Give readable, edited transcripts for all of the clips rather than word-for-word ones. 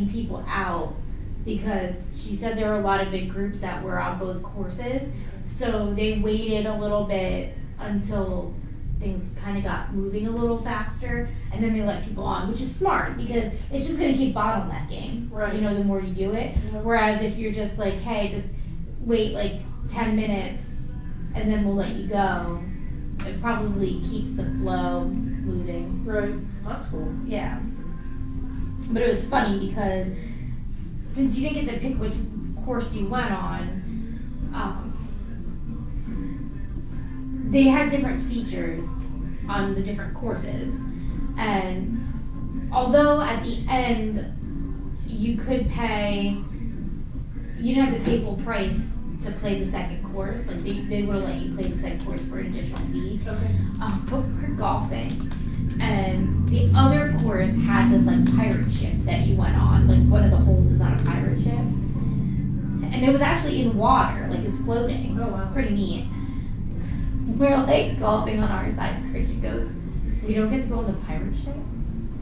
people out because she said there were a lot of big groups that were on both courses. So they waited a little bit until things kind of got moving a little faster, and then they let people on, which is smart because it's just going to keep bottlenecking. Right. You know, the more you do it. Yeah. Whereas if you're just like, hey, just wait like 10 minutes and then we'll let you go, it probably keeps the flow moving. Right. That's cool. Yeah. But it was funny because since you didn't get to pick which course you went on, they had different features on the different courses. And although at the end you could pay, you didn't have to pay full price to play the second course. Like they would have let you play the second course for an additional fee. Okay. But we were golfing. And the other course had this like pirate ship that you went on. Like one of the holes was on a pirate ship. And it was actually in water, like it's floating. Oh, wow. It's pretty neat. We're like golfing on our side, and Christian goes, "We don't get to go on the pirate ship?"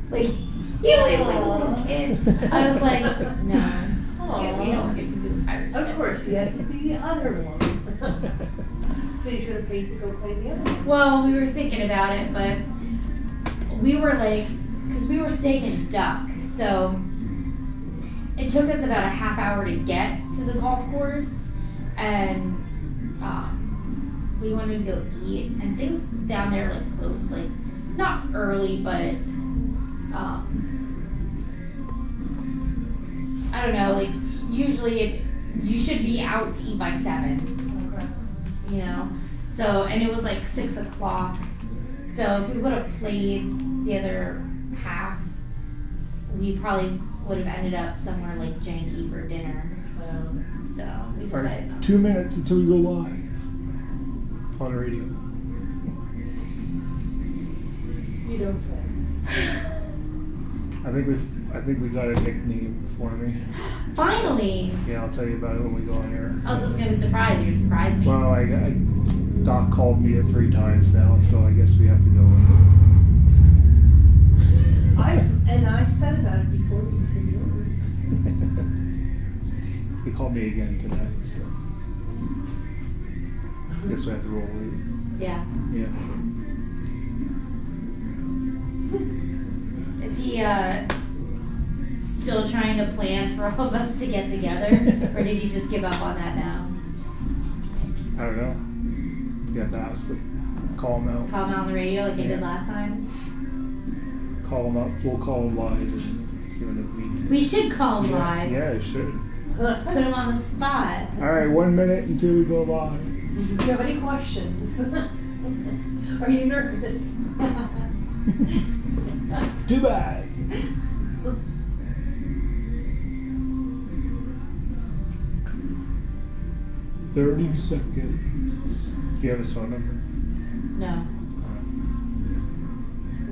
Like, he was like a little kid. I was like, "No, yeah, we don't get to do the pirate ship." Of course, you had to be the other one. So you should have paid to go play the other one. Well, we were thinking about it, but we were like, because we were staying in Duck, so it took us about a half hour to get to the golf course, and we wanted to go eat, and things down there like closed, like not early, but I don't know, like usually if you should be out to eat by 7, Okay. you know, so, and it was like 6 o'clock, so if we would have played the other half, we probably would have ended up somewhere like janky for dinner, so we All decided right, not 2 minutes until we go live on the radio. You don't say. I think we got a nickname for me. Finally! Yeah, I'll tell you about it when we go on air. I was just gonna surprise you. Surprise me. Well, Doc called me at 3 times now, so I guess we have to go. I said about it before you said you were. He called me again tonight, so guess we have to roll it. Yeah. Yeah. Is he still trying to plan for all of us to get together, or did you just give up on that now? I don't know. You have to ask him. Call him out. Call him out on the radio like you did last time. Call him up. We'll call him live and see when it meets. We should call him live. Yeah, you should. Put him on the spot. All right, 1 minute until we go live. Do you have any questions? Are you nervous? Too bad. "30 seconds. Do you have his phone number?" No.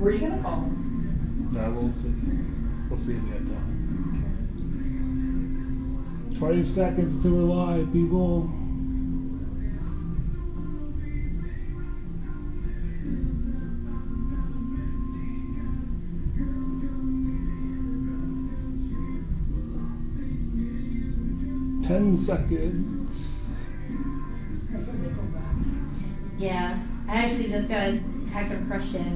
Were you gonna call him? No, we'll see. We'll see if we have time. 20 seconds until we're live, people. Ten seconds. I can make him back. Yeah. I actually just got a text from Christian,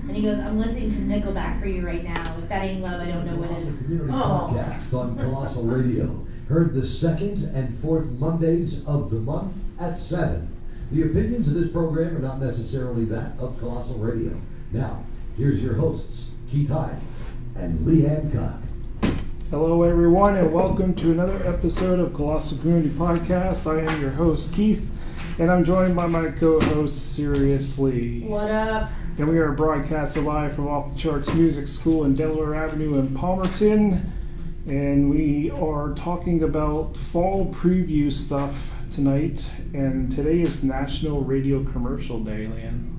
and he goes, "I'm listening to Nickelback for you right now. If that ain't love, I don't know what Colossal is." Community Oh. Podcast on Colossal Radio. Heard the second and fourth Mondays of the month at 7. The opinions of this program are not necessarily that of Colossal Radio. Now, here's your hosts, Keith Hines and Lee Hancock. Hello, everyone, and welcome to another episode of Colossal Community Podcast. I am your host, Keith, and I'm joined by my co-host, Seriously. What up? And we are broadcasted live from Off the Charts Music School in Delaware Avenue in Palmerton. And we are talking about fall preview stuff tonight. And today is National Radio Commercial Day, Lan.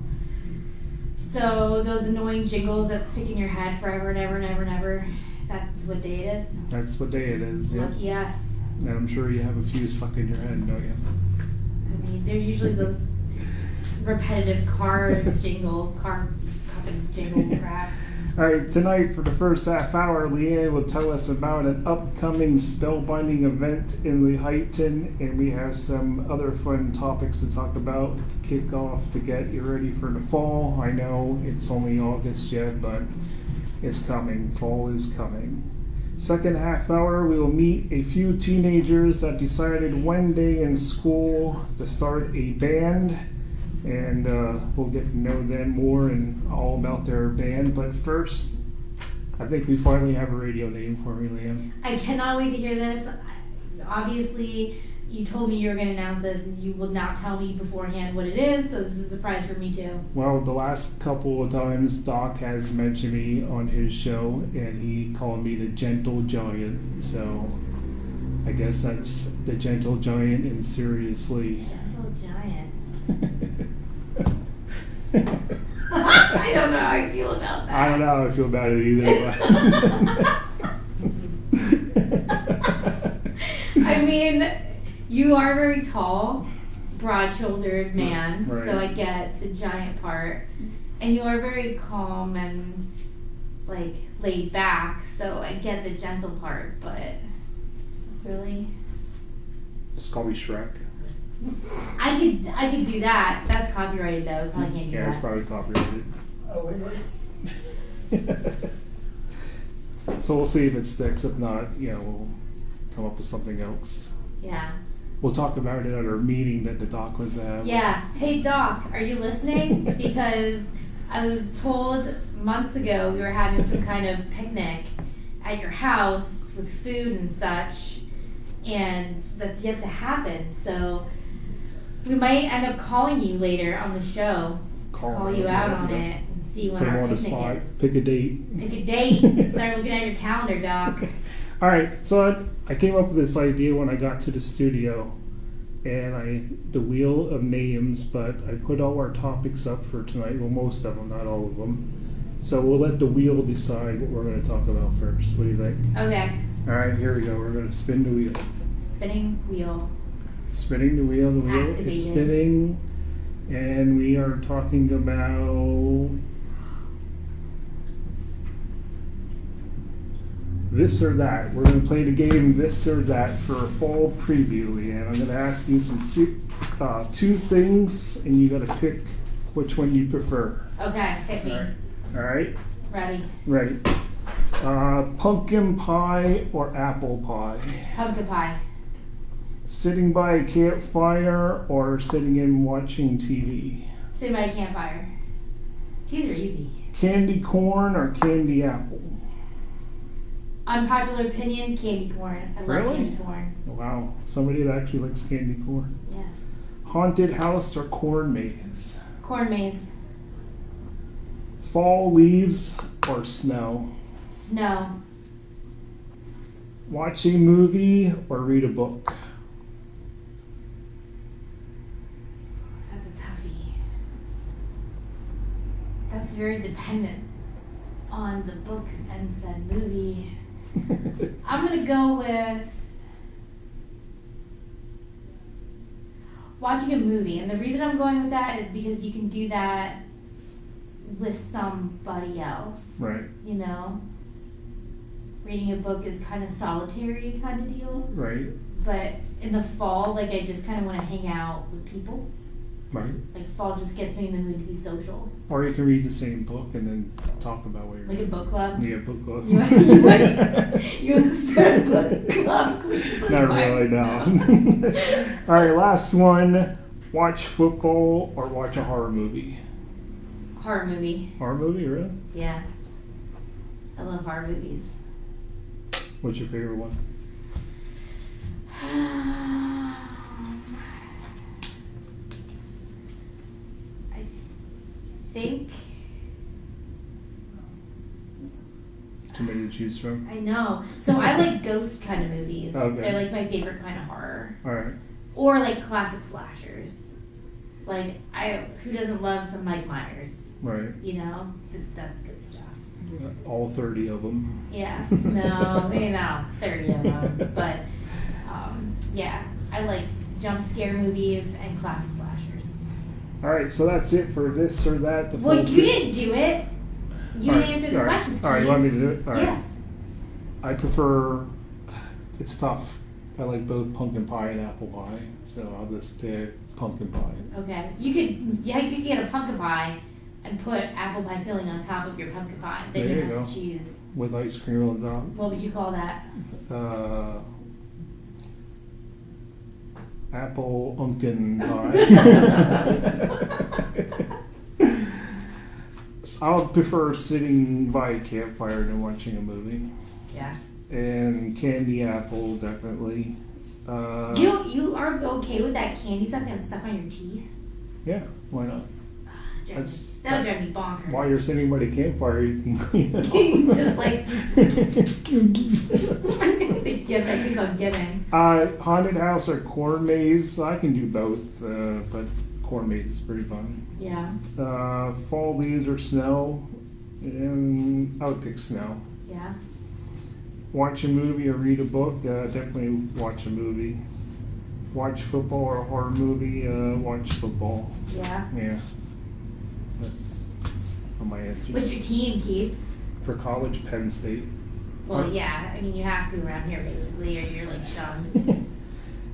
So those annoying jingles that stick in your head forever and ever and ever and ever, that's what day it is? That's what day it is, yep. Lucky us. And I'm sure you have a few stuck in your head, don't you? I mean, they're usually those repetitive car cup and jingle crap. All right, tonight for the first half hour, Leanne will tell us about an upcoming spellbinding event in Lehighton, and we have some other fun topics to talk about to kick off to get you ready for the fall. I know it's only August yet, but it's coming. Fall is coming. Second half hour, we will meet a few teenagers that decided one day in school to start a band, and we'll get to know them more and all about their band. But first, I think we finally have a radio name for me, Liam. I cannot wait to hear this. Obviously, you told me you were going to announce this, and you will not tell me beforehand what it is, so this is a surprise for me too. Well, the last couple of times Doc has mentioned me on his show, and he called me the Gentle Giant, so I guess that's the Gentle Giant and seriously. Gentle Giant. I don't know how I feel about that. I don't know how I feel about it either. I mean, you are a very tall, broad-shouldered man, Right. so I get the giant part. And you are very calm and, like, laid back, so I get the gentle part, but really? Just call me Shrek. I could do that. That's copyrighted, though. We probably can't do Yeah, that. it's probably copyrighted. Oh, it is. So we'll see if it sticks. If not, we'll come up with something else. Yeah. We'll talk about it at our meeting that the Doc was at. Yeah. Hey, Doc, are you listening? Because I was told months ago we were having some kind of picnic at your house with food and such, and that's yet to happen. So we might end up calling you later on the show to call you out on it and see when Put him our on the picnic spot. is. Pick a date. Pick a date. Start looking at your calendar, Doc. All right, so I came up with this idea when I got to the studio, and the wheel of names, but I put all our topics up for tonight. Well, most of them, not all of them. So we'll let the wheel decide what we're going to talk about first. What do you think? Okay. All right, here we go. We're going to spin the wheel. Spinning wheel. Spinning the wheel. The wheel Activated. is spinning, and we are talking about this or that. We're going to play the game this or that for a fall preview, Leanne. I'm going to ask you some two things, and you got to pick which one you prefer. Okay, hit me. All right? Ready. Right. Pumpkin pie or apple pie? Pumpkin pie. Sitting by a campfire or sitting and watching TV? Sitting by a campfire. These are easy. Candy corn or candy apple? Unpopular opinion, candy corn. I love Really? candy corn. Wow, somebody that actually likes candy corn. Yes. Haunted house or corn maze? Corn maze. Fall leaves or snow? Snow. Watch a movie or read a book? That's a toughie. That's very dependent on the book and said movie. I'm gonna go with watching a movie, and the reason I'm going with that is because you can do that with somebody else. Right, You know, reading a book is kind of solitary kind of deal. right, But in the fall, like I just kind of want to hang out with people. right. Like fall just gets me in the mood to be social. Or you can read the same book and then talk about what you're Like a book club. Yeah, book club. You want to start a book club? Not really, no. All right, last one. Watch football or watch a horror movie? Horror movie. Horror movie, really? Yeah. I love horror movies. What's your favorite one? I think Too many to choose from? I know. So I like ghost kind of movies. Okay. They're like my favorite kind of horror. All right. Or like classic slashers. Like who doesn't love some Mike Myers? Right. You know? So that's good stuff. All 30 of them. Yeah. No, maybe not 30 of them. But yeah. I like jump scare movies and classic slashers. All right, so that's it for this or that. Well, you didn't do it. You didn't answer the questions. All right, you want me to do it? All right. Yeah. I prefer, it's tough. I like both pumpkin pie and apple pie, so I'll just pick pumpkin pie. Okay. You could get a pumpkin pie and put apple pie filling on top of your pumpkin pie. Then There you you have go. to choose. With ice cream on top. What would you call that? Apple pumpkin pie. I'll prefer sitting by a campfire than watching a movie. Yeah. And candy apple, definitely. You are okay with that candy stuff that's stuck on your teeth? Yeah, why not? That'll drive me bonkers. While you're sitting by the campfire, you can clean it off. Just like the gift that keeps on giving. Haunted house or corn maze. I can do both, but corn maze is pretty fun. Yeah. Fall leaves or snow, and I would pick snow. Yeah. Watch a movie or read a book. Definitely watch a movie. Watch football or a horror movie. Watch football. Yeah. Yeah. That's my answer. What's your team, Keith? For college, Penn State. Well, yeah. I mean, you have to around here, basically, or you're like shunned.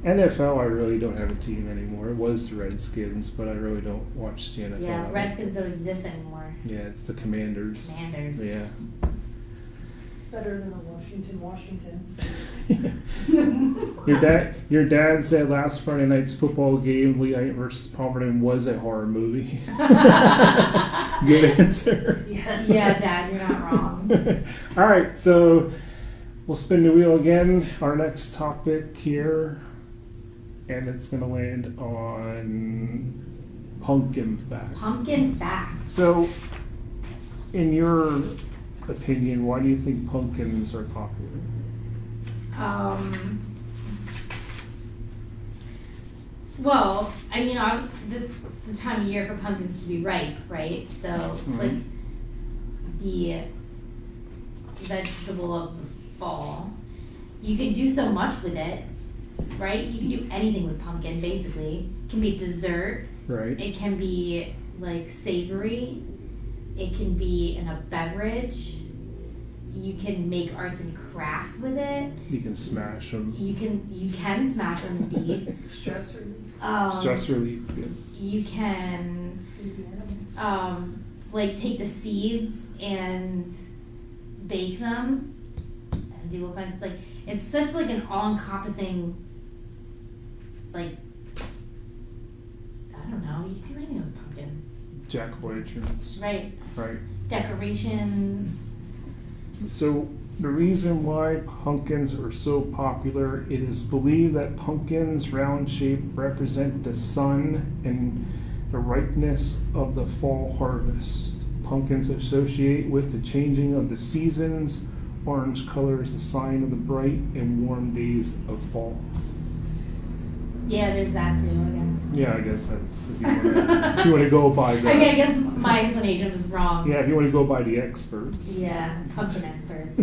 NFL, I really don't have a team anymore. It was the Redskins, but I really don't watch the NFL. Yeah, Redskins don't exist anymore. Yeah, it's the Commanders. Commanders. Yeah. Better than the Washingtons. Your dad said last Friday night's football game, Leite versus Palmerton, was a horror movie. Good answer. Yeah, Dad, you're not wrong. All right, so we'll spin the wheel again. Our next topic here, and it's going to land on pumpkin facts. Pumpkin facts. So, in your opinion, why do you think pumpkins are popular? Well, I mean, this is the time of year for pumpkins to be ripe, right? So it's like the vegetable of the fall. You can do so much with it, right? You can do anything with pumpkin, basically. It can be dessert. Right. It can be like savory. It can be in a beverage. You can make arts and crafts with it. You can smash them. You can smash them indeed. Stress relief. Stress relief. Yeah. You can like take the seeds and bake them and do all kinds of like it's such like an all-encompassing like I don't know, you can do anything with pumpkin. Jack-o'-lanterns. Right. Right. Decorations. So the reason why pumpkins are so popular, it is believed that pumpkins, round shape, represent the sun and the ripeness of the fall harvest. Pumpkins associate with the changing of the seasons. Orange color is a sign of the bright and warm days of fall. Yeah, there's that too, I guess. Yeah, I guess that's if you want to go by the. I mean, I guess my explanation was wrong. Yeah, if you want to go by the experts. Yeah, pumpkin experts.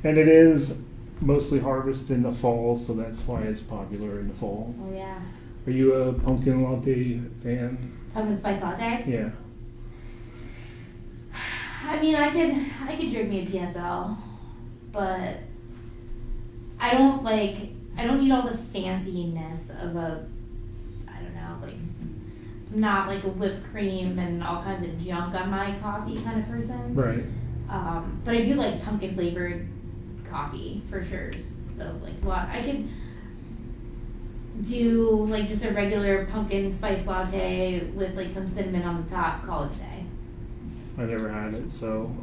And it is mostly harvested in the fall, so that's why it's popular in the fall. Oh yeah. Are you a pumpkin latte fan? Pumpkin spice latte? Yeah. I mean, I could drink me a PSL, but I don't need all the fanciness of a, I don't know, like, not like a whipped cream and all kinds of junk on my coffee kind of person. Right. But I do like pumpkin flavored coffee for sure. So like, I could do like just a regular pumpkin spice latte with like some cinnamon on the top, call it a day. I never had it, so.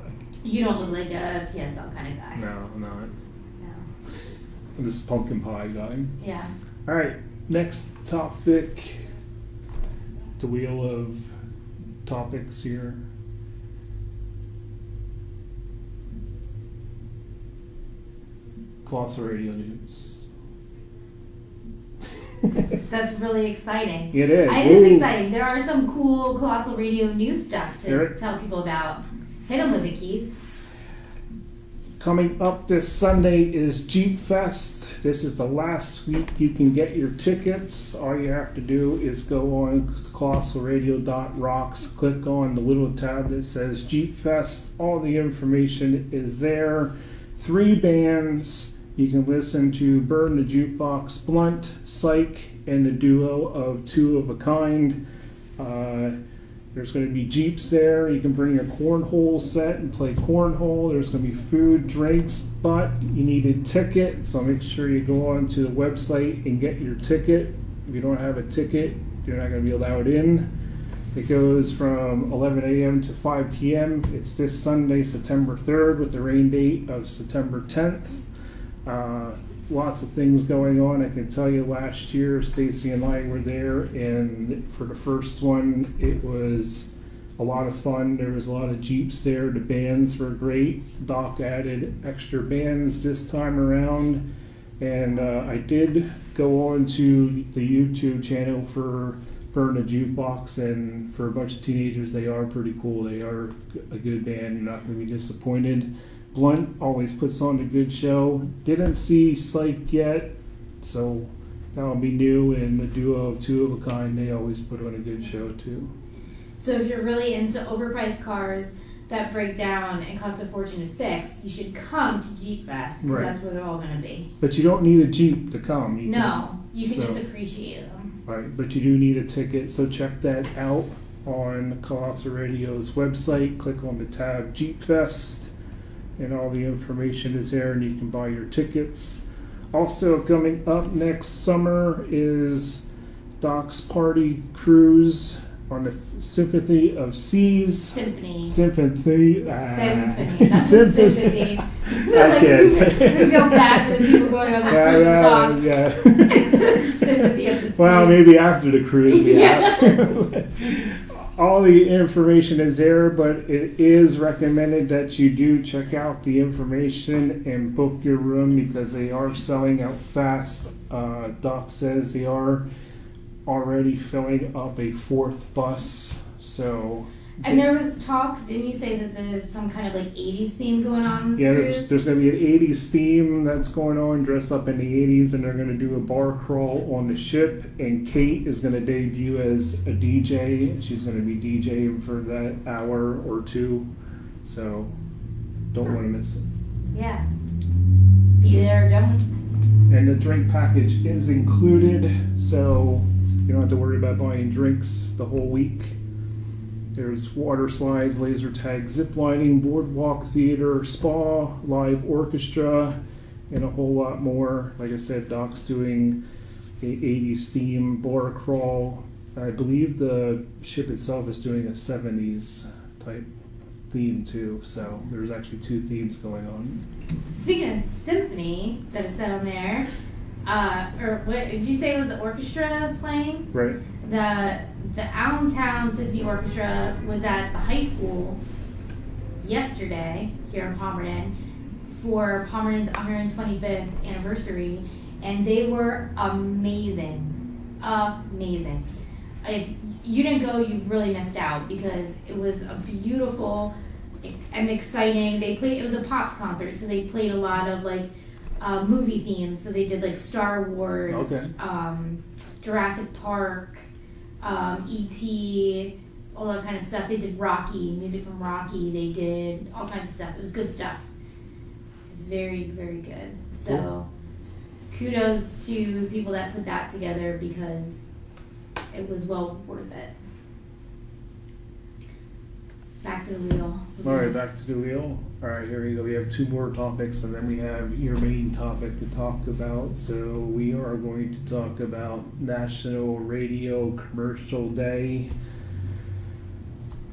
You don't look like a PSL kind of guy. No, I'm not. No. I'm just a pumpkin pie guy. Yeah. All right, next topic. The wheel of topics here. Colossal Radio News. That's really exciting. It is. It is exciting. There are some cool Colossal Radio news stuff to Eric? tell people about. Hit them with it, Keith. Coming up this Sunday is Jeep Fest. This is the last week you can get your tickets. All you have to do is go on colossalradio.rocks, click on the little tab that says Jeep Fest. All the information is there. 3 bands. You can listen to Burn the Jukebox, Blunt, Psych, and the duo of Two of a Kind. There's going to be Jeeps there. You can bring a cornhole set and play cornhole. There's going to be food, drinks, but you need a ticket, so make sure you go on to the website and get your ticket. If you don't have a ticket, you're not going to be allowed in. It goes from 11 a.m. to 5 p.m. It's this Sunday, September 3rd, with the rain date of September 10th. Lots of things going on. I can tell you last year, Stacy and I were there, and for the first one, it was a lot of fun. There was a lot of Jeeps there. The bands were great. Doc added extra bands this time around, and I did go on to the YouTube channel for Burn the Jukebox, and for a bunch of teenagers, they are pretty cool. They are a good band. You're not going to be disappointed. Blunt always puts on a good show. Didn't see Psych yet, so that'll be new. And the duo of Two of a Kind, they always put on a good show too. So if you're really into overpriced cars that break down and cost a fortune to fix, you should come to Jeep Fest, because Right. that's where they're all going to be. But you don't need a Jeep to come. You You can so- just appreciate them. Right, but you do need a ticket, so check that out on Colossal Radio's website. Click on the tab Jeep Fest, and all the information is there, and you can buy your tickets. Also coming up next summer is Doc's Party Cruise on the Sympathy of Seas. Sympathy. Symphony. Symphony. That's a sympathy. I can't say. We feel bad for the people going on this cruise. Yeah. Sympathy of the sea. Well, maybe after the cruise, we Yeah. have. All the information is there, but it is recommended that you do check out the information and book your room, because they are selling out fast. Doc says they are already filling up a 4th bus, so... And there was talk, didn't you say that there's some kind of like 80s theme going on in this Yeah, cruise? there's going to be an 80s theme that's going on, dressed up in the 80s, and they're going to do a bar crawl on the ship, and Kate is going to debut as a DJ. She's going to be DJing for that hour or two, so don't want to miss it. Yeah. Be there or don't. And the drink package is included, so you don't have to worry about buying drinks the whole week. There's water slides, laser tag, zip lining, boardwalk theater, spa, live orchestra, and a whole lot more. Like I said, Doc's doing a 80s theme bar crawl. I believe the ship itself is doing a 70s type theme too. So there's actually 2 themes going on. Speaking of symphony that it said on there, or what did you say was the orchestra that was playing? Right. The Allentown Symphony Orchestra was at the high school yesterday here in Palmerton for Palmerton's 125th anniversary, and they were amazing. Amazing. If you didn't go, you really missed out, because it was a beautiful and exciting. It was a Pops concert, so they played a lot of like movie themes. So they did like Star Wars, Okay. Jurassic Park, E.T., all that kind of stuff. They did Rocky, music from Rocky. They did all kinds of stuff. It was good stuff. It was very, very good. So kudos to the people that put that together, because it was well worth it. Back to the wheel. All right, back to the wheel. All right, here we go. We have 2 more topics, and then we have your main topic to talk about. So we are going to talk about National Radio Commercial Day.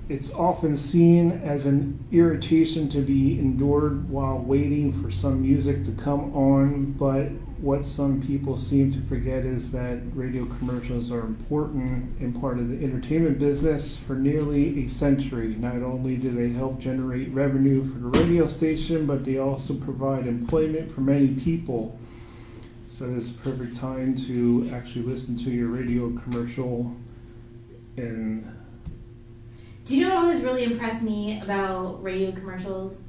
It's often seen as an irritation to be endured while waiting for some music to come on, but what some people seem to forget is that radio commercials are important and part of the entertainment business for nearly a century. Not only do they help generate revenue for the radio station, but they also provide employment for many people. So this is the perfect time to actually listen to your radio commercial. And do you know what always really impressed me about radio commercials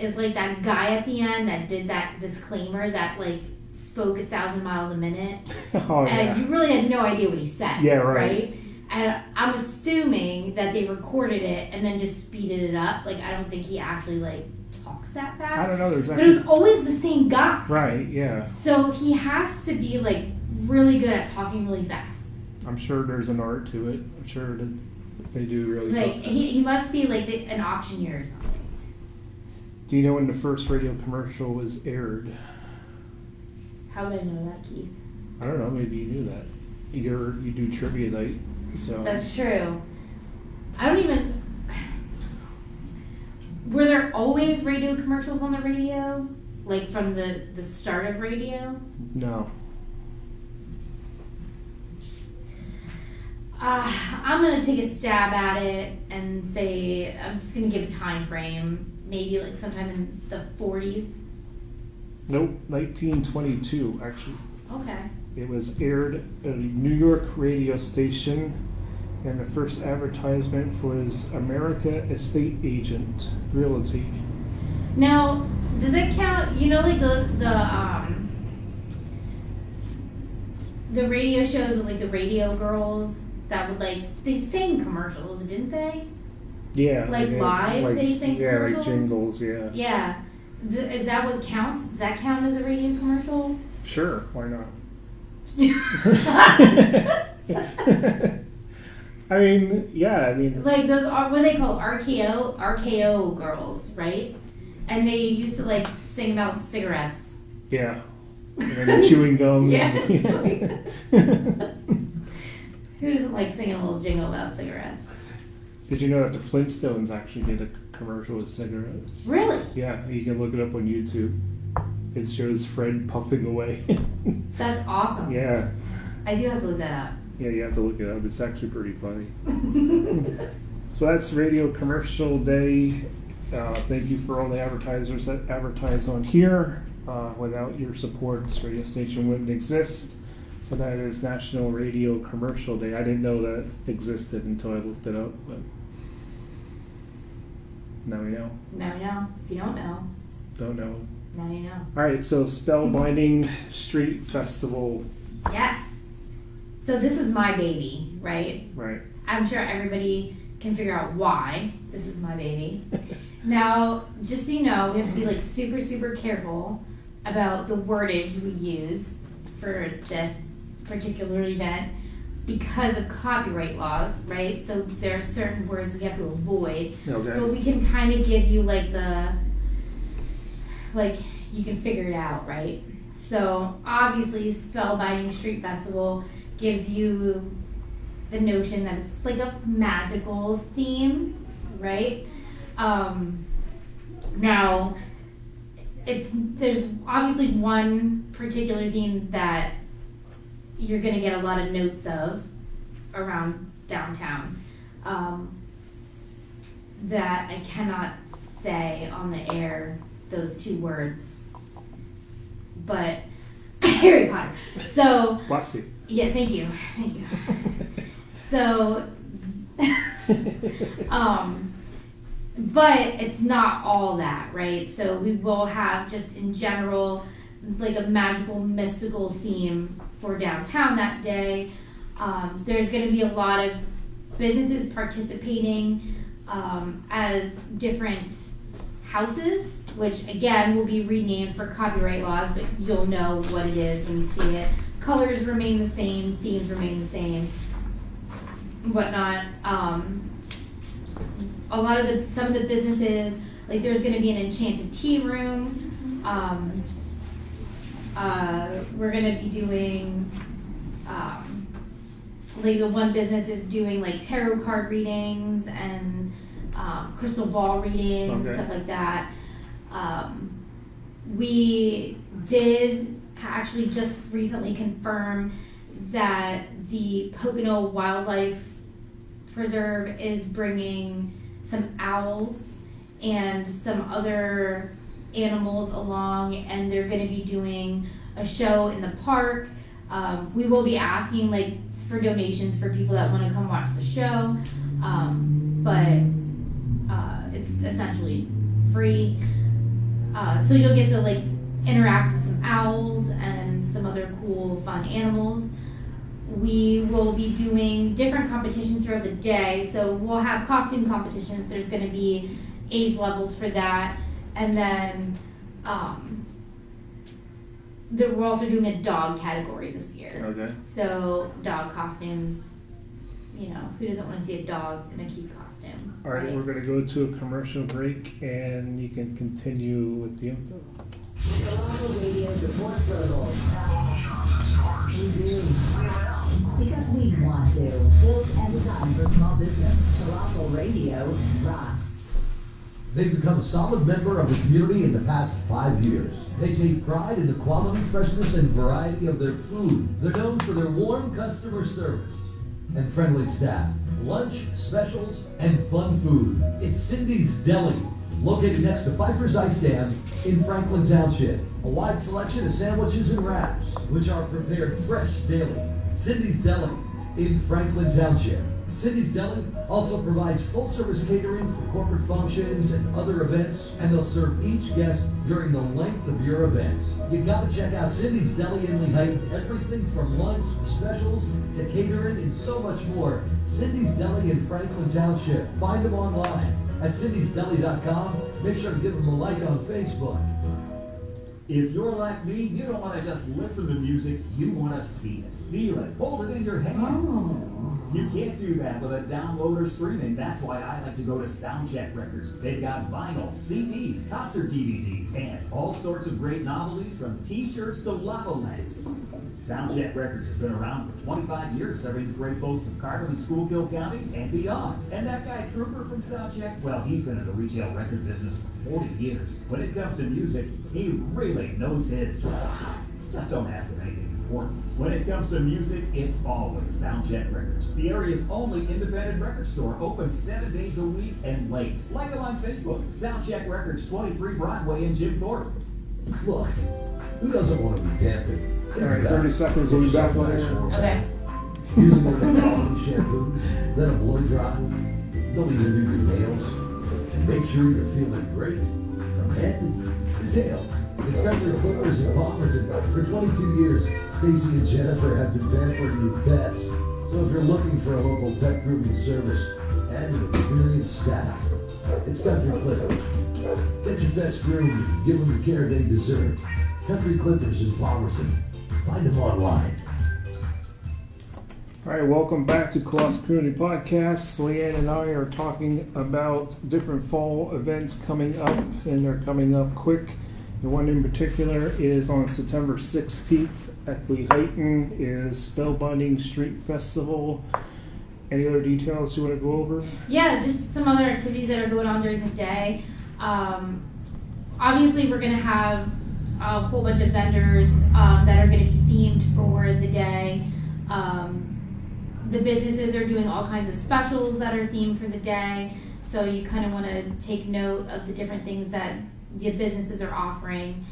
is like that guy at the end that did that disclaimer that like spoke 1,000 miles a minute. Oh, And yeah. you really had no idea what he said. Yeah, right. And I'm assuming that they recorded it and then just speeded it up. Like, I don't think he actually like talks that fast. I don't know. There's But it was actually. always the same guy. Right, yeah. So he has to be like really good at talking really fast. I'm sure there's an art to it. I'm sure that they do really Like talk he fast. must be like an auctioneer or something. Do you know when the first radio commercial was aired? How would I know that, Keith? I don't know. Maybe you knew that. You do trivia night, so. That's true. I don't even. Were there always radio commercials on the radio? Like from the start of radio? No. I'm gonna take a stab at it and say I'm just gonna give a time frame. Maybe like sometime in the 40s. Nope. 1922 actually. Okay. It was aired at a New York radio station, and the first advertisement was America Estate Agent Realty. Now, does it count? You know, like the radio shows with like the radio girls that would like they sang commercials, didn't they? Yeah. Like they had, live, they sang Yeah, like commercials? jingles. Yeah. Yeah. Is that what counts? Does that count as a radio commercial? Sure. Why not? I mean, yeah. I mean. Like those are what they call RKO girls, right? And they used to like sing about cigarettes. Yeah. And then the chewing gum. Yeah. Who doesn't like singing a little jingle about cigarettes? Did you know that the Flintstones actually did a commercial with cigarettes? Really? Yeah, you can look it up on YouTube. It shows Fred puffing away. That's awesome. Yeah. I do have to look that up. Yeah, you have to look it up. It's actually pretty funny. So that's Radio Commercial Day. Thank you for all the advertisers that advertise on here. Without your support, this radio station wouldn't exist. So that is National Radio Commercial Day. I didn't know that existed until I looked it up, but now we know. Now you know. If you don't know, Don't know. now you know. All right, so Spellbinding Street Festival. Yes. So this is my baby, right? Right. I'm sure everybody can figure out why this is my baby. Now, just so you know, we have to be like super, super careful about the wordage we use for this particular event because of copyright laws, right? So there are certain words we have to avoid. Okay. But we can kind of give you like you can figure it out, right? So obviously Spellbinding Street Festival gives you the notion that it's like a magical theme, right? Now, there's obviously one particular theme that you're gonna get a lot of notes of around downtown that I cannot say on the air those two words, but Harry Potter. So Bless you. yeah, thank you. So, but it's not all that, right? So we will have just in general, like a magical, mystical theme for downtown that day. There's going to be a lot of businesses participating as different houses, which again will be renamed for copyright laws, but you'll know what it is when you see it. Colors remain the same, themes remain the same, whatnot. Some of the businesses, like there's going to be an enchanted tea room. We're going to be doing, like the one business is doing like tarot card readings and crystal ball readings, Okay. stuff like that. We did actually just recently confirm that the Pocono Wildlife Preserve is bringing some owls and some other animals along, and they're going to be doing a show in the park. We will be asking like for donations for people that want to come watch the show, but it's essentially free. So you'll get to like interact with some owls and some other cool, fun animals. We will be doing different competitions throughout the day. So we'll have costume competitions. There's going to be age levels for that. And then we're also doing a dog category this year. Okay. So dog costumes, who doesn't want to see a dog in a cute costume? All right, we're going to go to a commercial break, and you can continue with the info. Colossal Radio supports local. We do. Because we want to. Built and designed for small business. Colossal Radio rocks. They've become a solid member of the community in the past 5 years. They take pride in the quality, freshness, and variety of their food. They're known for their warm customer service and friendly staff, lunch specials, and fun food. It's Cindy's Deli, located next to Pfeiffer's Ice Dam in Franklin Township. A wide selection of sandwiches and wraps, which are prepared fresh daily. Cindy's Deli in Franklin Township. Cindy's Deli also provides full-service catering for corporate functions and other events, and they'll serve each guest during the length of your event. You gotta check out Cindy's Deli in Lehigh. Everything from lunch, specials, to catering, and so much more. Cindy's Deli in Franklin Township. Find them online at cindysdeli.com. Make sure to give them a like on Facebook. If you're like me, you don't want to just listen to music, you want to see it, feel it, hold it in your hands. Oh. You can't do that with a download or streaming. That's why I like to go to Soundcheck Records. They've got vinyl, CDs, concert DVDs, and all sorts of great novelties from t-shirts to lava lamps. Soundcheck Records has been around for 25 years, serving the great folks of Carter and Schuylkill counties and beyond. And that guy Trooper from Soundcheck, well, he's been in the retail record business for 40 years. When it comes to music, he really knows his stuff. Just don't ask him anything important. When it comes to music, it's always Soundcheck Records, the area's only independent record store, open 7 days a week and late. Like them on Facebook, Soundcheck Records, 23 Broadway in Jim Thorpe. Look, who doesn't want to be camping? All right, 30 seconds, we'll be back on air. Okay. Using the quality shampoos, let them blow dry. Don't even do your nails. And make sure you're feeling great from head to tail. It's Country Clippers in Palmerton. For 22 years, Stacy and Jennifer have been pampering your pets. So if you're looking for a local pet grooming service and an experienced staff, it's Country Clippers. Get your pets groomed and give them the care they deserve. Country Clippers in Palmerton. Find them online. All right, welcome back to Colossal Community Podcast. Leanne and I are talking about different fall events coming up, and they're coming up quick. The one in particular is on September 16th at Lehighton is Spellbinding Street Festival. Any other details you want to go over? Yeah, just some other activities that are going on during the day. Obviously, we're going to have a whole bunch of vendors that are going to be themed for the day. The businesses are doing all kinds of specials that are themed for the day, so you kind of want to take note of the different things that the businesses are offering.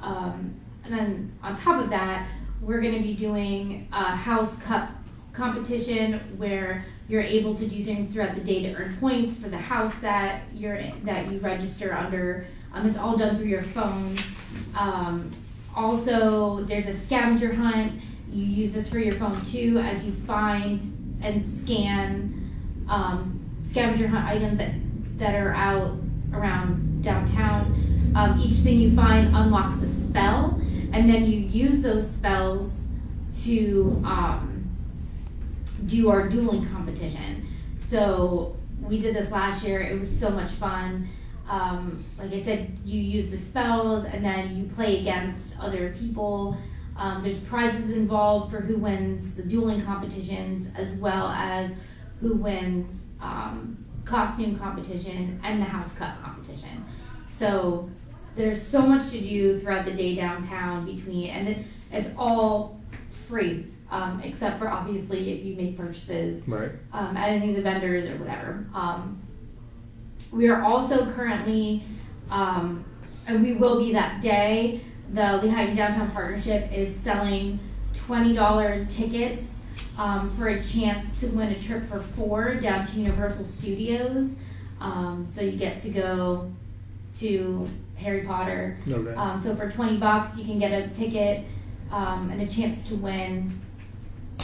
And then on top of that, we're going to be doing a house cup competition where you're able to do things throughout the day to earn points for the house that you register under. It's all done through your phone. Also, there's a scavenger hunt. You use this for your phone too, as you find and scan scavenger hunt items that are out around downtown. Each thing you find unlocks a spell, and then you use those spells to do our dueling competition. So we did this last year. It was so much fun. Like I said, you use the spells and then you play against other people. There's prizes involved for who wins the dueling competitions, as well as who wins costume competition and the house cup competition. So there's so much to do throughout the day downtown and it's all free, except for obviously if you make purchases Right. at any of the vendors or whatever. We are also currently, and we will be that day, the Lehigh Downtown Partnership is selling $20 tickets for a chance to win a trip for 4 down to Universal Studios. So you get to go to Harry Potter. Okay. So for $20, you can get a ticket and a chance to win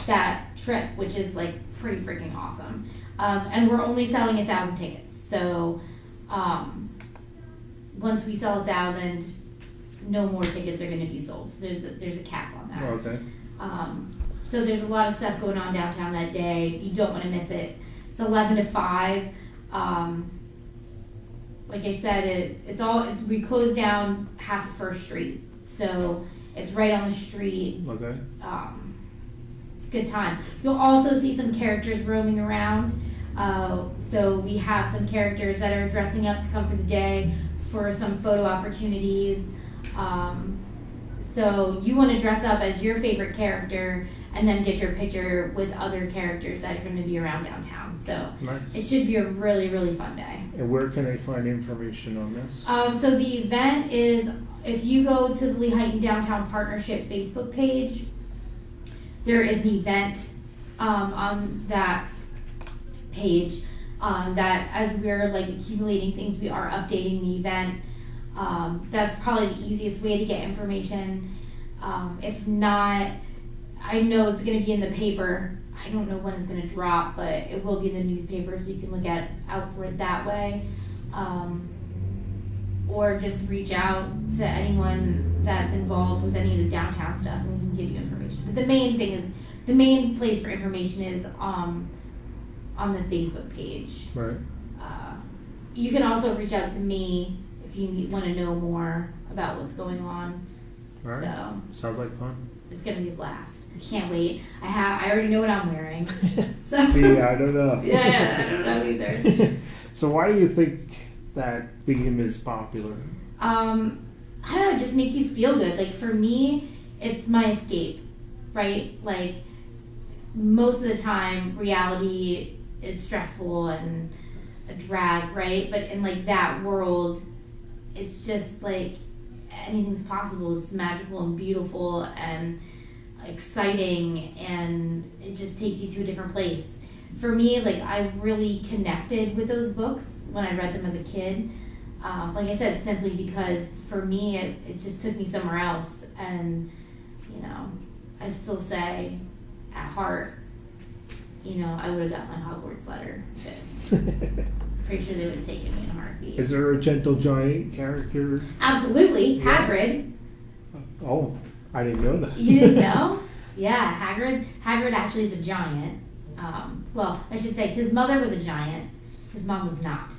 that trip, which is like pretty freaking awesome. And we're only selling 1,000 tickets. So once we sell 1,000, no more tickets are going to be sold. So there's a cap on that. Okay. So there's a lot of stuff going on downtown that day. You don't want to miss it. It's 11 to 5. Like I said, we closed down half of First Street, so it's right on the street. Okay. It's a good time. You'll also see some characters roaming around. So we have some characters that are dressing up to come for the day for some photo opportunities. So you want to dress up as your favorite character and then get your picture with other characters that are going to be around downtown. So Nice. it should be a really, really fun day. And where can I find information on this? So the event is, if you go to the Lehighton Downtown Partnership Facebook page, there is the event on that page that as we're like accumulating things, we are updating the event. That's probably the easiest way to get information. If not, I know it's going to be in the paper. I don't know when it's going to drop, but it will be in the newspaper, so you can look out for it that way. Or just reach out to anyone that's involved with any of the downtown stuff, and we can give you information. But the main place for information is on the Facebook page. Right. You can also reach out to me if you want to know more about what's going on. All right. So Sounds like fun. it's gonna be a blast. Can't wait. I already know what I'm wearing. So See, I don't know. yeah, I don't know either. So why do you think that theme is popular? I don't know. It just makes you feel good. Like for me, it's my escape, right? Like most of the time, reality is stressful and a drag, right? But in like that world, it's just like anything's possible. It's magical and beautiful and exciting, and it just takes you to a different place. For me, like I really connected with those books when I read them as a kid. Like I said, simply because for me, it just took me somewhere else. And, you know, I still say at heart, you know, I would have got my Hogwarts letter. But pretty sure they would have taken me in a heartbeat. Is there a gentle giant character? Absolutely. Yeah. Hagrid. Oh, I didn't know that. You didn't know? Yeah, Hagrid actually is a giant. Well, I should say his mother was a giant. His mom was not.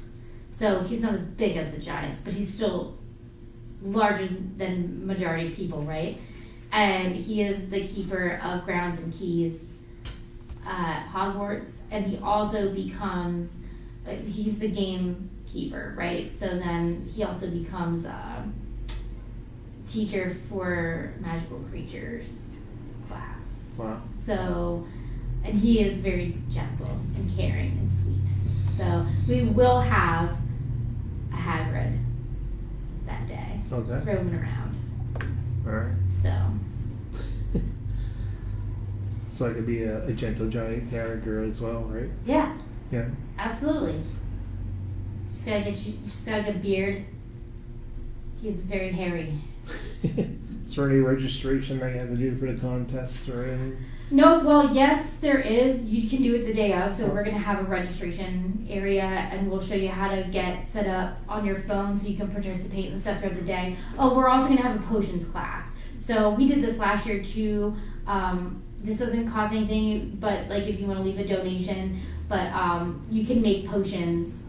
So he's not as big as the giants, but he's still larger than majority of people, right? And he is the keeper of grounds and keys at Hogwarts, and he also becomes, he's the gamekeeper, right? So then he also becomes a teacher for magical creatures class. Wow. So, and he is very gentle and caring and sweet. So we will have a Hagrid that day, Okay. roaming around. All right. So So I could be a gentle giant character as well, right? yeah, Yeah. absolutely. Just gotta get a beard. He's very hairy. Is there any registration that you have to do for the contest or anything? No, well, yes, there is. You can do it the day of. So we're gonna have a registration area, and we'll show you how to get set up on your phone so you can participate in the stuff throughout the day. Oh, we're also gonna have a potions class. So we did this last year too. This doesn't cost anything, but like if you want to leave a donation, but you can make potions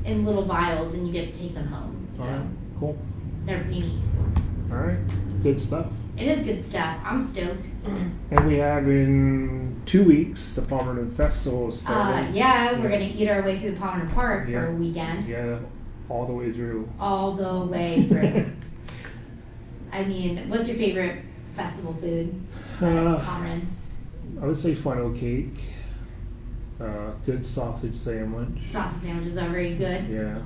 in little vials, and you get to take them home. So All right. Cool. they're pretty neat. All right. Good stuff. It is good stuff. I'm stoked. And we have in 2 weeks the Palmerton Festival is starting. Yeah, we're gonna eat our way through Palmer Park Yeah. for a weekend. Yeah, all the way through. All the way through. I mean, what's your favorite festival food? Palmerin. I would say funnel cake. Good sausage sandwich. Sausage sandwiches are very good. Yeah.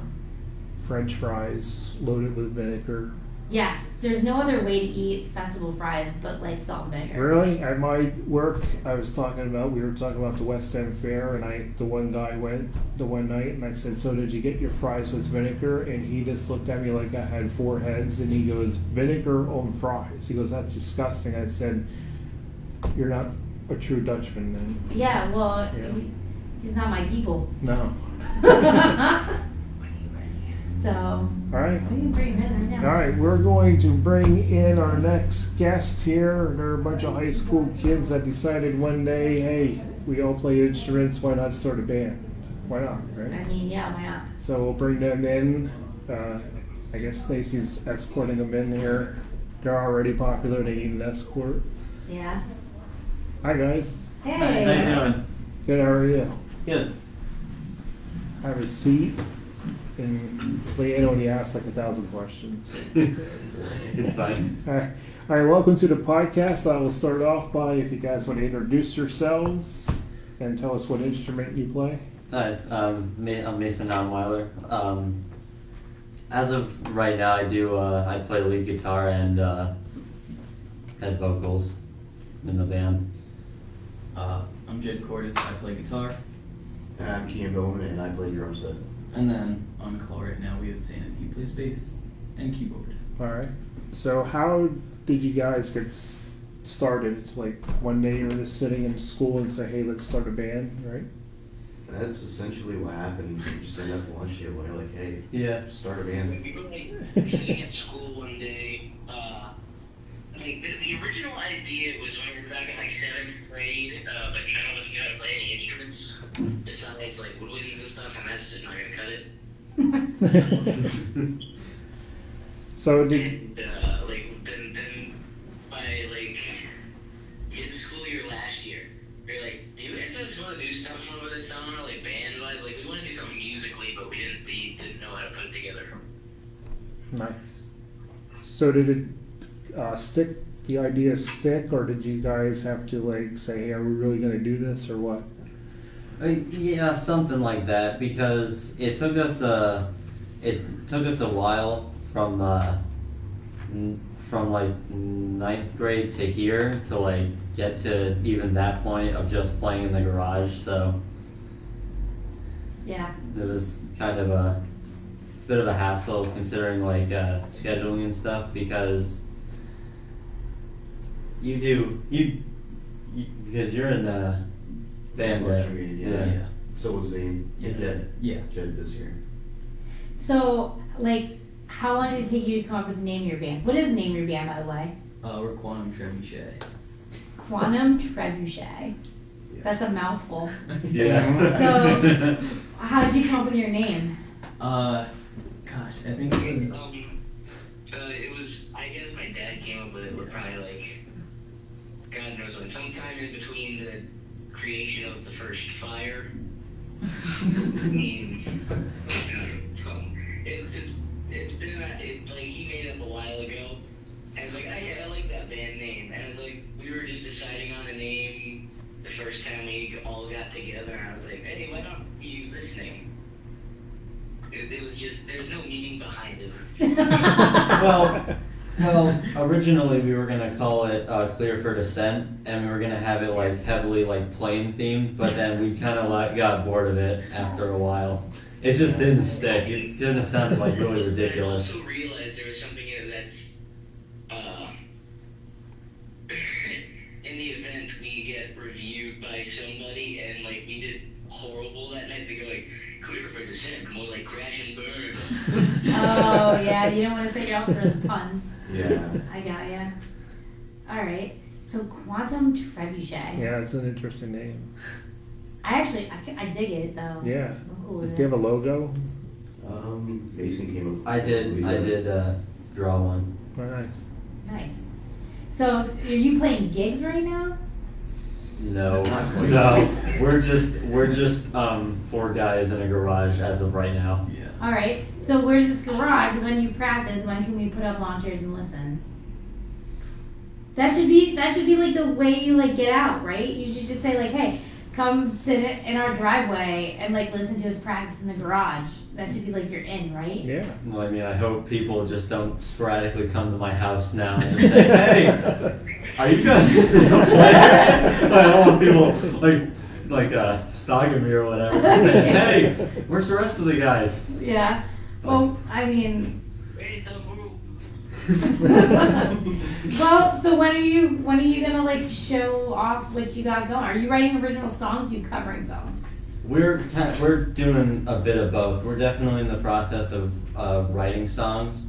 French fries loaded with vinegar. Yes, there's no other way to eat festival fries but like salt and vinegar. Really? At my work, we were talking about the West End Fair, and the one guy went the one night, and I said, so did you get your fries with vinegar? And he just looked at me like I had four heads, and he goes, vinegar on fries. He goes, that's disgusting. I said, you're not a true Dutchman then. Yeah, well, Yeah. he's not my people. No. So, All right. we can bring him in right now. All right, we're going to bring in our next guest here. They're a bunch of high school kids that decided one day, hey, we all play instruments, why not start a band? Why not, right? I mean, yeah, why not? So we'll bring them in. I guess Stacy's escorting them in here. They're already popular, they need an escort. Yeah. Hi guys. Hey. How you doing? Good, how are you? Good. Have a seat. And Leanne only asked like 1,000 questions. It's fine. All right, welcome to the podcast. I will start off by, if you guys want to introduce yourselves and tell us what instrument you play. Hi, I'm Mason Nonweiler. As of right now, I play lead guitar and head vocals in the band. I'm Jed Cordes, I play guitar. And I'm Kean Bowman, and I play drum set. And then on call right now we have Xanon, he plays bass and keyboard. All right. So how did you guys get started? Like one day you were just sitting in school and say, hey, let's start a band, right? That's essentially what happened. You just end up at the lunch table and you're like, hey, Yeah. start a band. We were like sitting at school one day. Like the original idea was when we were back in like 7th grade, but none of us knew how to play any instruments besides like woodwinds and stuff, and that's just not gonna cut it. So did And then by like mid-school year last year, we were like, do you guys just want to do something over this summer, like band life? Like we want to do something musically, but we didn't know how to put it together. nice. So did it stick? The idea stick, or did you guys have to like say, hey, are we really going to do this, or what? Yeah, something like that, because it took us a while from like 9th grade to here to like get to even that point of just playing in the garage. So Yeah. it was kind of a bit of a hassle considering like scheduling and stuff, because because you're in the band. Yeah. So was Zane. Yeah. Jed. Yeah. Jed this year. So, like, how long did it take you to come up with the name of your band? What is the name of your band, by the way? We're Quantum Trebuchet. Quantum Trebuchet. That's a mouthful. Yeah. So, how did you come up with your name? Gosh, I think it was. It was, I guess my dad came up with it, we're probably like, God knows when, sometime in between the creation of the first fire. I mean, it's like he made it up a while ago, and it's like, oh yeah, I like that band name, and it's like, we were just deciding on a name the first time we all got together, and I was like, hey, why don't we use this name? It was just, there's no meaning behind it. Well, originally we were gonna call it Clear for Descent, and we were gonna have it like heavily like plane themed, but then we kind of like got bored of it after a while. It just didn't stick. It kind of sounded like really ridiculous. I also realized there was something in it that, in the event we get reviewed by somebody, and like we did horrible that night, they go like, Clear for Descent, more like Crash and Burn. Oh, yeah, you don't want to set you up for the puns. Yeah. I got ya. Alright, so Quantum Trebuchet. Yeah, it's an interesting name. I dig it, though. Yeah. I'm cool with Do you have a logo? Mason came up. I did draw one. Oh, nice. Nice. So, are you playing gigs right now? No, Not quite. no, we're just 4 guys in a garage as of right now. Yeah. Alright, so where's this garage? When you practice, when can we put up lawn chairs and listen? That should be like the way you like get out, right? You should just say like, hey, come sit in our driveway and like listen to us practice in the garage. That should be like your in, right? Yeah. Well, I mean, I hope people just don't sporadically come to my house now and just say, "Hey, are you guys playing?" I don't want people like stalking me or whatever, saying, "Hey, where's the rest of the guys?" Yeah. Well, I mean, Where's the group? well, so when are you gonna like show off what you got going? Are you writing original songs? Or are you covering songs? We're doing a bit of both. We're definitely in the process of writing songs.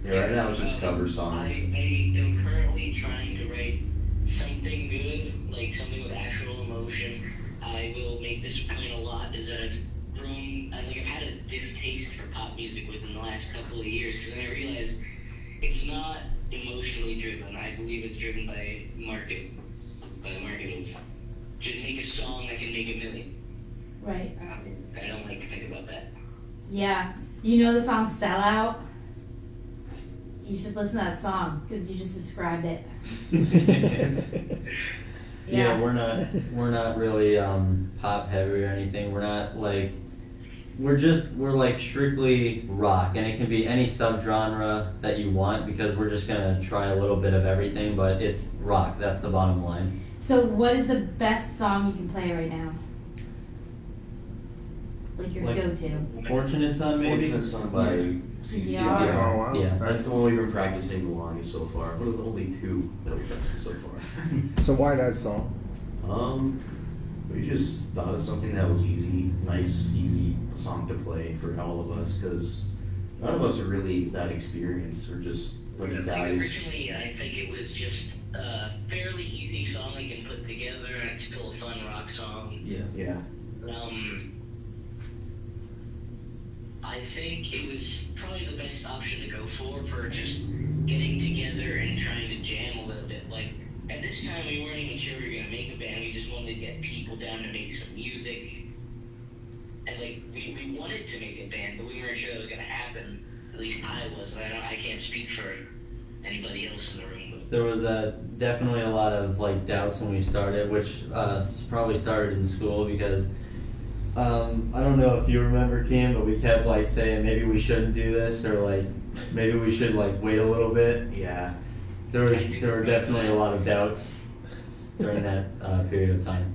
Yeah, right now it's just cover I songs. am currently trying to write something good, like something with actual emotion. I will make this point a lot, is that I've had a distaste for pop music within the last couple of years, because then I realized it's not emotionally driven. I believe it's driven by the market of just make a song that can make a million. Right. I don't like to think about that. Yeah. You know the song "Sell Out"? You should listen to that song because you just described it. Yeah, we're not really pop heavy or anything. We're not like we're like strictly rock, and it can be any subgenre that you want because we're just gonna try a little bit of everything, but it's rock. That's the bottom line. So, what is the best song you can play right now? Like your go-to? Fortunate Son, maybe. Fortunate Son by Yeah. CCR. Oh, wow. Yeah. That's the one we've been practicing the longest so far. One of the only two that we've practiced so far. So why that song? We just thought of something that was easy, nice, easy song to play for all of us, because none of us are really that experienced. We're just like guys. Originally, I think it was just a fairly easy song I can put together, and it's still a fun rock song. Yeah. Yeah. I think it was probably the best option to go for just getting together and trying to jam a little bit. Like, at this time, we weren't even sure we were going to make a band. We just wanted to get people down to make some music. And, like, we wanted to make a band, but we weren't sure that was going to happen. At least I wasn't. I can't speak for anybody else in the room. But There was definitely a lot of like doubts when we started, which probably started in school because I don't know if you remember, Kim, but we kept like saying maybe we shouldn't do this or like maybe we should like wait a little bit. Yeah. There were definitely a lot of doubts during that period of time.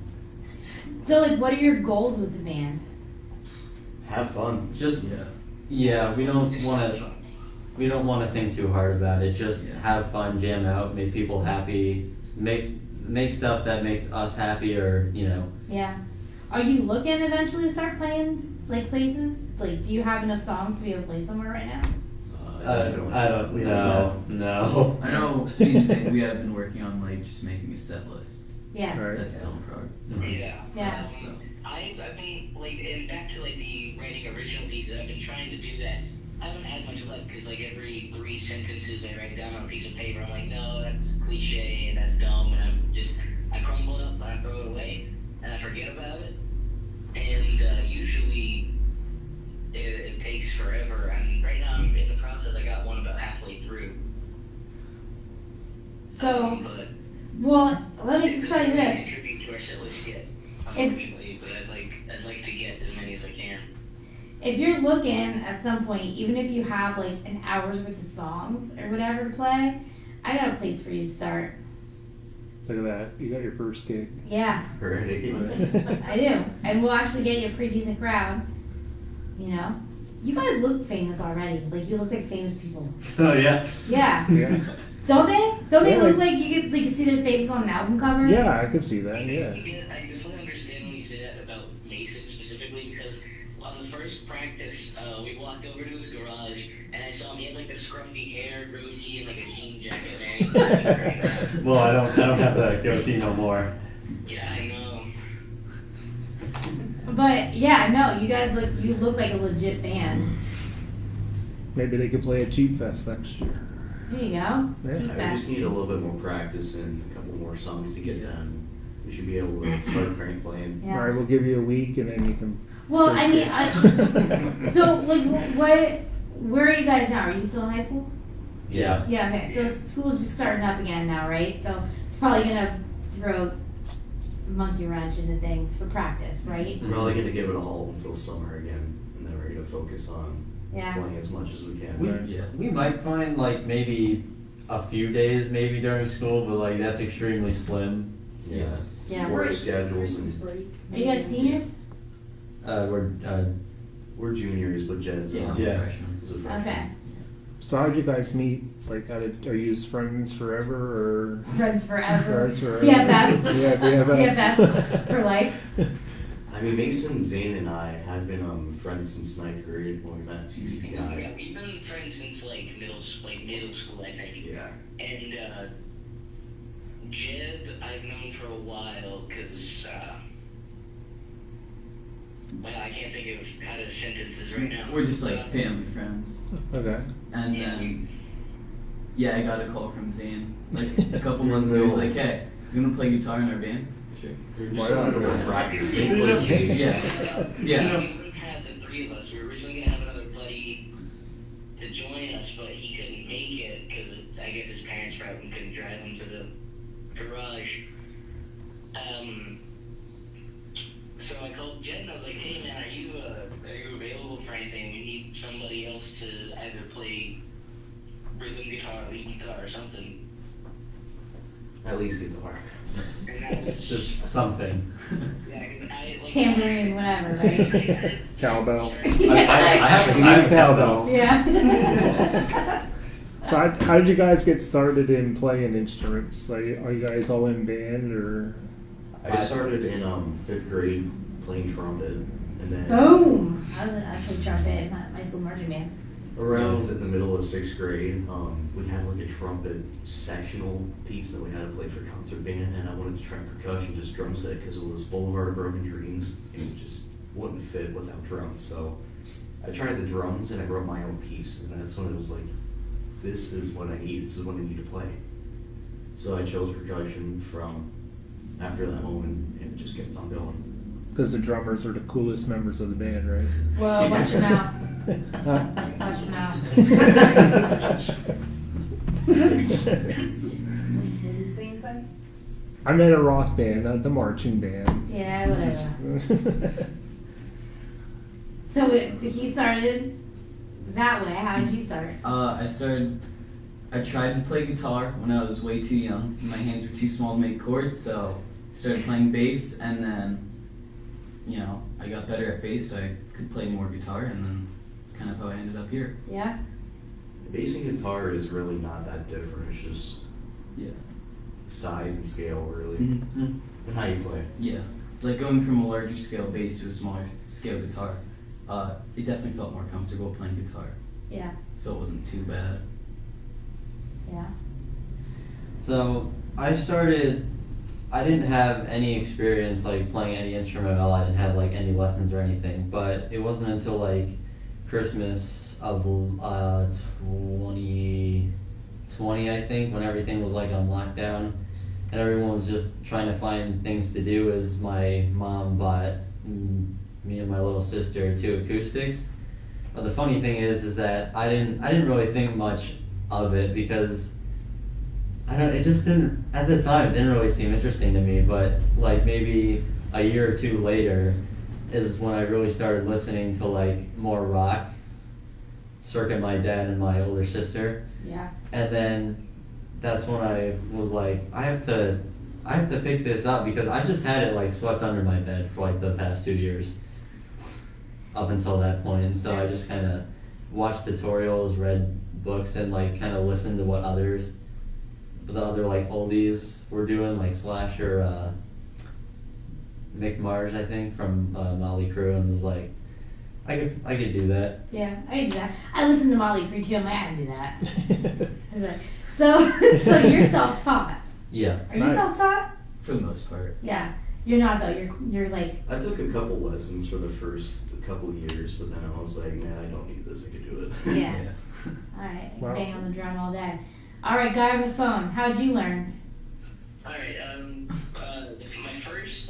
So, like, what are your goals with the band? Have fun. Just Yeah. we don't want to think too hard about it. Just have fun, jam out, make people happy, make stuff that makes us happy, or Yeah. Are you looking eventually to start playing, like, places? Like, do you have enough songs to be able to play somewhere right now? Definitely. I don't know. I know me and Sam, we have been working on like just making a set list. Yeah. Right. That's still in progress. yeah. Yeah. I've been, like, and back to, like, the writing original pieces, I've been trying to do that. I haven't had much luck, because, like, every 3 sentences I write down on a piece of paper, I'm like, no, that's cliche, and that's dumb, and I crumble it up, and I throw it away, and I forget about it. And usually, it takes forever. I mean, right now, I'm in the process, I got one about halfway through. So, But well, let me just tell you this. Contribute to our set list yet, unfortunately, but I'd like to get as many as I can. If you're looking at some point, even if you have like an hour's worth of songs or whatever to play, I got a place for you to start. Look at that. You got your first gig. Yeah, Already. I do. And we'll actually get you a pretty decent crowd. You know? You guys look famous already. Like, you look like famous people. Oh yeah. Yeah. Yeah. Don't they? Don't they Yeah, look like- like you could like see their face on an album cover? Yeah, I could see that. Yeah. I definitely understand when you say that about Mason specifically, because on the first practice, we walked over to his garage, and I saw him. He had like the scruffy hair, goatee, and like a jean jacket. Man. Well, I don't have the goatee no more. Yeah, I know. But yeah, no, you guys look like a legit band. Maybe they could play at Cheap Fest next year. There you go. Yeah. Cheap I Fest. just need a little bit more practice and a couple more songs to get done. We should be able to start playing. Yeah. All right, we'll give you a week and then you can. Well, I mean, so like, where are you guys now? Are you still in high school? Yeah. Yeah. Okay. So school's just starting up again now, right? So it's probably gonna throw monkey wrench into things for practice, right? We're probably gonna give it a halt until summer again, and then we're gonna focus on Yeah. playing as much as we can. We might find like maybe a few days maybe during school, but like that's extremely slim. Yeah. Yeah. Work schedules Christmas and break. Are you guys seniors? we're juniors, but Jed's Yeah, I'm Yeah. a freshman. is a freshman. Okay. So how'd you guys meet? Like, are you just friends forever, or Friends forever. friends forever? BFFs. BFFs. BFFs for life. I mean, Mason, Zane, and I have been friends since 9th grade when we met at Yeah, CCPI. we've been friends since like middle school, I think. Yeah. And Jed, I've known for a while because, well, I can't think of how to sentence this right now. We're just like family friends. Okay. And then, yeah, I got a call from Zane like a couple months ago. He's like, "Hey, you wanna play guitar in our band?" Sure. We're just a little practice. Zane plays bass. Yeah. We Yeah. wouldn't have the three of us. We were originally gonna have another buddy to join us, but he couldn't make it because I guess his parents were out and couldn't drive him to the garage. So I called Jed and I was like, "Hey man, are you available for anything? We need somebody else to either play rhythm guitar, lead guitar, or something." At least guitar. And that was Just something. yeah, 'cause I like Tambourine, whatever, right? Cowbell. I have a cowbell. Yeah. So how did you guys get started in playing instruments? Like, are you guys all in band, or? I started in 5th grade playing trumpet, and then Boom! I played trumpet in my school marching band. around in the middle of 6th grade, we had like a trumpet sectional piece that we had to play for concert band, and I wanted to try percussion, just drum set, because it was Boulevard of Broken Dreams, and it just wouldn't fit without drums. So I tried the drums, and I wrote my own piece, and that's when it was like, this is what I need. This is what I need to play. So I chose percussion from after that moment, and it just kept on going. Because the drummers are the coolest members of the band, right? Well, watch your mouth. Huh? Watch your mouth. What did Zane say? I'm in a rock band, not the marching band. Yeah, whatever. So he started that way. How did you start? I tried to play guitar when I was way too young. My hands were too small to make chords, so I started playing bass, and then, I got better at bass, so I could play more guitar, and then it's kind of how I ended up here. Yeah. Bass and guitar is really not that different. It's just Yeah. size and scale, really, Mm-hmm. and how you play. Yeah. Like going from a larger scale bass to a smaller scale guitar, it definitely felt more comfortable playing guitar, Yeah. so it wasn't too bad. Yeah. So I didn't have any experience like playing any instrument at all. I didn't have like any lessons or anything, but it wasn't until like Christmas of 2020, I think, when everything was like on lockdown and everyone was just trying to find things to do, as my mom bought me and my little sister 2 acoustics. But the funny thing is that I didn't really think much of it, because it just didn't, at the time, it didn't really seem interesting to me. But like maybe a year or two later is when I really started listening to like more rock, circa my dad and my older sister. Yeah. And then that's when I was like, I have to pick this up, because I just had it like swept under my bed for like the past 2 years up until that point. And so I just kind of watched tutorials, read books, and like kind of listened to what the other like oldies were doing, like Slash or Mick Mars, I think, from Motley Crue, and was like, I could do that. Yeah, I can do that. I listen to Motley Crue too. I'm like, I can do that. I was like, so you're self-taught. Yeah. Are you Nice. self-taught? For the most part. Yeah. You're not though. You're like. I took a couple lessons for the first couple years, but then I was like, man, I don't need this. I could do it. Yeah. All right. Wow. Bang on the drum all day. All right, guy on the phone. How'd you learn? Alright, my first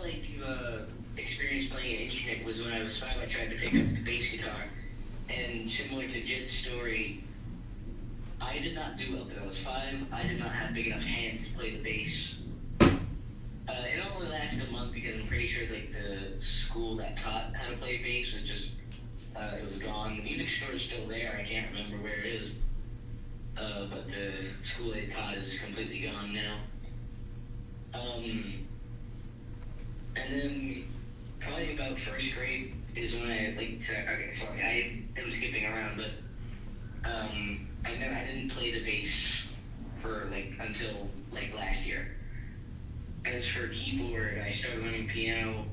experience playing an instrument was when I was 5. I tried to pick up the bass guitar, and similar to Jed's story, I did not do well because I was 5. I did not have big enough hands to play the bass. It only lasted a month school that taught how to play bass was just, it was gone. The music store is still there. I can't remember where it is. But the school they taught is completely gone now. And then probably about first grade is when I okay, sorry, I am skipping around, but I didn't play the bass for until last year. As for keyboard, I started learning piano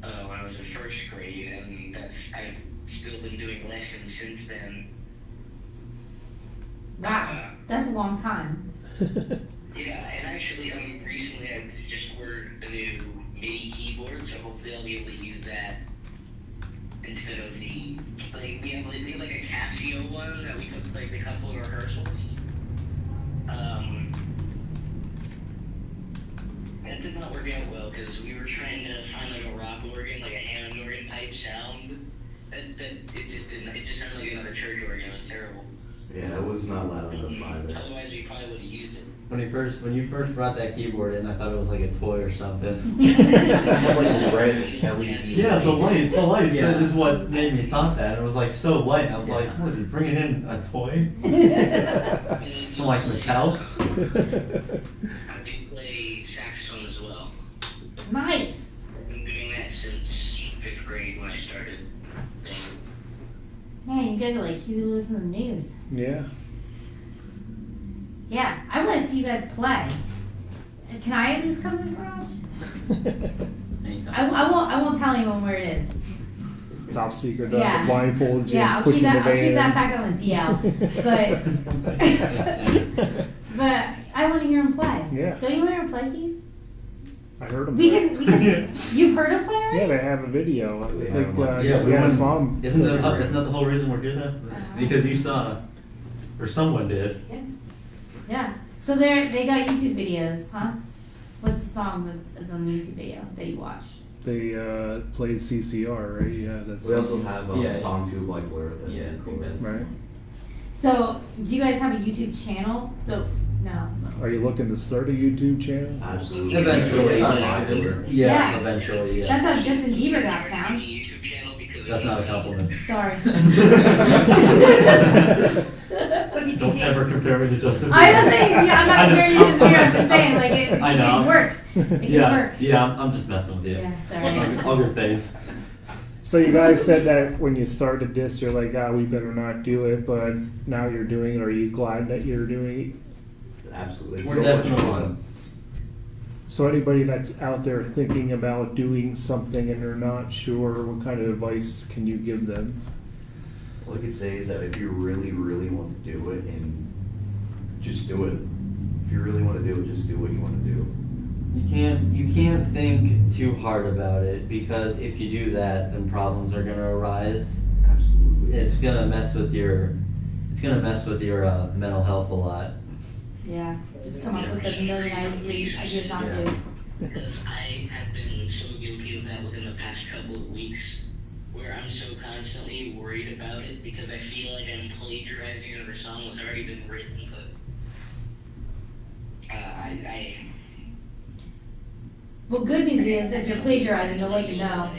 when I was in first grade, and I've still been doing lessons since then. Wow, that's a long time. Yeah, and actually, recently I just ordered a new MIDI keyboard, so hopefully I'll be able to use that instead of the, we have a Casio one that we took a couple of rehearsals. That did not work out well because we were trying to find a rock organ, a Hammond organ type sound. It just didn't. It just sounded like another church organ. It was terrible. Yeah, it was not loud enough either. Otherwise, we probably would have used it. When you first brought that keyboard in, I thought it was like a toy or something. Red LED. Yeah, the lights. Yeah. That is what made me thought that. It was so light. I was like, what is he bringing in a toy? From Mattel? I do play saxophone as well. Nice. I've been doing that since 5th grade when I started. Man, you guys are like Huey Lewis in the news. Yeah. Yeah, I want to see you guys play. Can I at least come to the garage? Anytime. I won't tell anyone where it is. Top secret. Yeah. Blindfold you. Yeah, I'll put keep you in that. the I'll keep van. that fact on the DL. But I want to hear him play. Yeah. Don't you want to hear him play, Keith? I heard him. We can. You've heard him play already? Yeah, they have a video. I They think have one. Yeah, we his went- mom. Isn't that the whole reason we're doing that? Because you saw, or someone did. Yeah. So they got YouTube videos, huh? What's the song that's on the YouTube video that you watched? They played CCR, right? Yeah, that's We also have Yeah. Song 2 Black Blur. that Yeah, I we think recorded. that's- right. So do you guys have a YouTube channel? So no. Are you looking to start a YouTube channel? Absolutely. Eventually. Yeah. Yeah. Eventually, yeah. That's how Justin Bieber got found. YouTube channel because That's not a compliment. Sorry. Don't ever compare me to Justin Bieber. I don't think. Yeah, I'm not comparing you to Justin Bieber. I'm just saying, it I know. can work. It can work. Yeah, I'm just messing with you. Yeah, it's all right. All good things. So you guys said that when you started this, you're like, we better not do it, but now you're doing it. Are you glad that you're doing it? Absolutely. It's We're so much definitely fun. So anybody that's out there thinking about doing something and they're not sure, what kind of advice can you give them? All I could say is that if you really, really want to do it, and just do it. If you really want to do it, just do what you want to do. You can't think too hard about it, because if you do that, then problems are gonna arise. Absolutely. It's gonna mess with your mental health a lot. Yeah. Just come up with a million ideas not to. Because I have been so guilty of that within the past couple of weeks, where I'm so constantly worried about it because I feel like I'm plagiarizing another song that's already been written. But Well, good news is if you're plagiarizing, they'll let you know.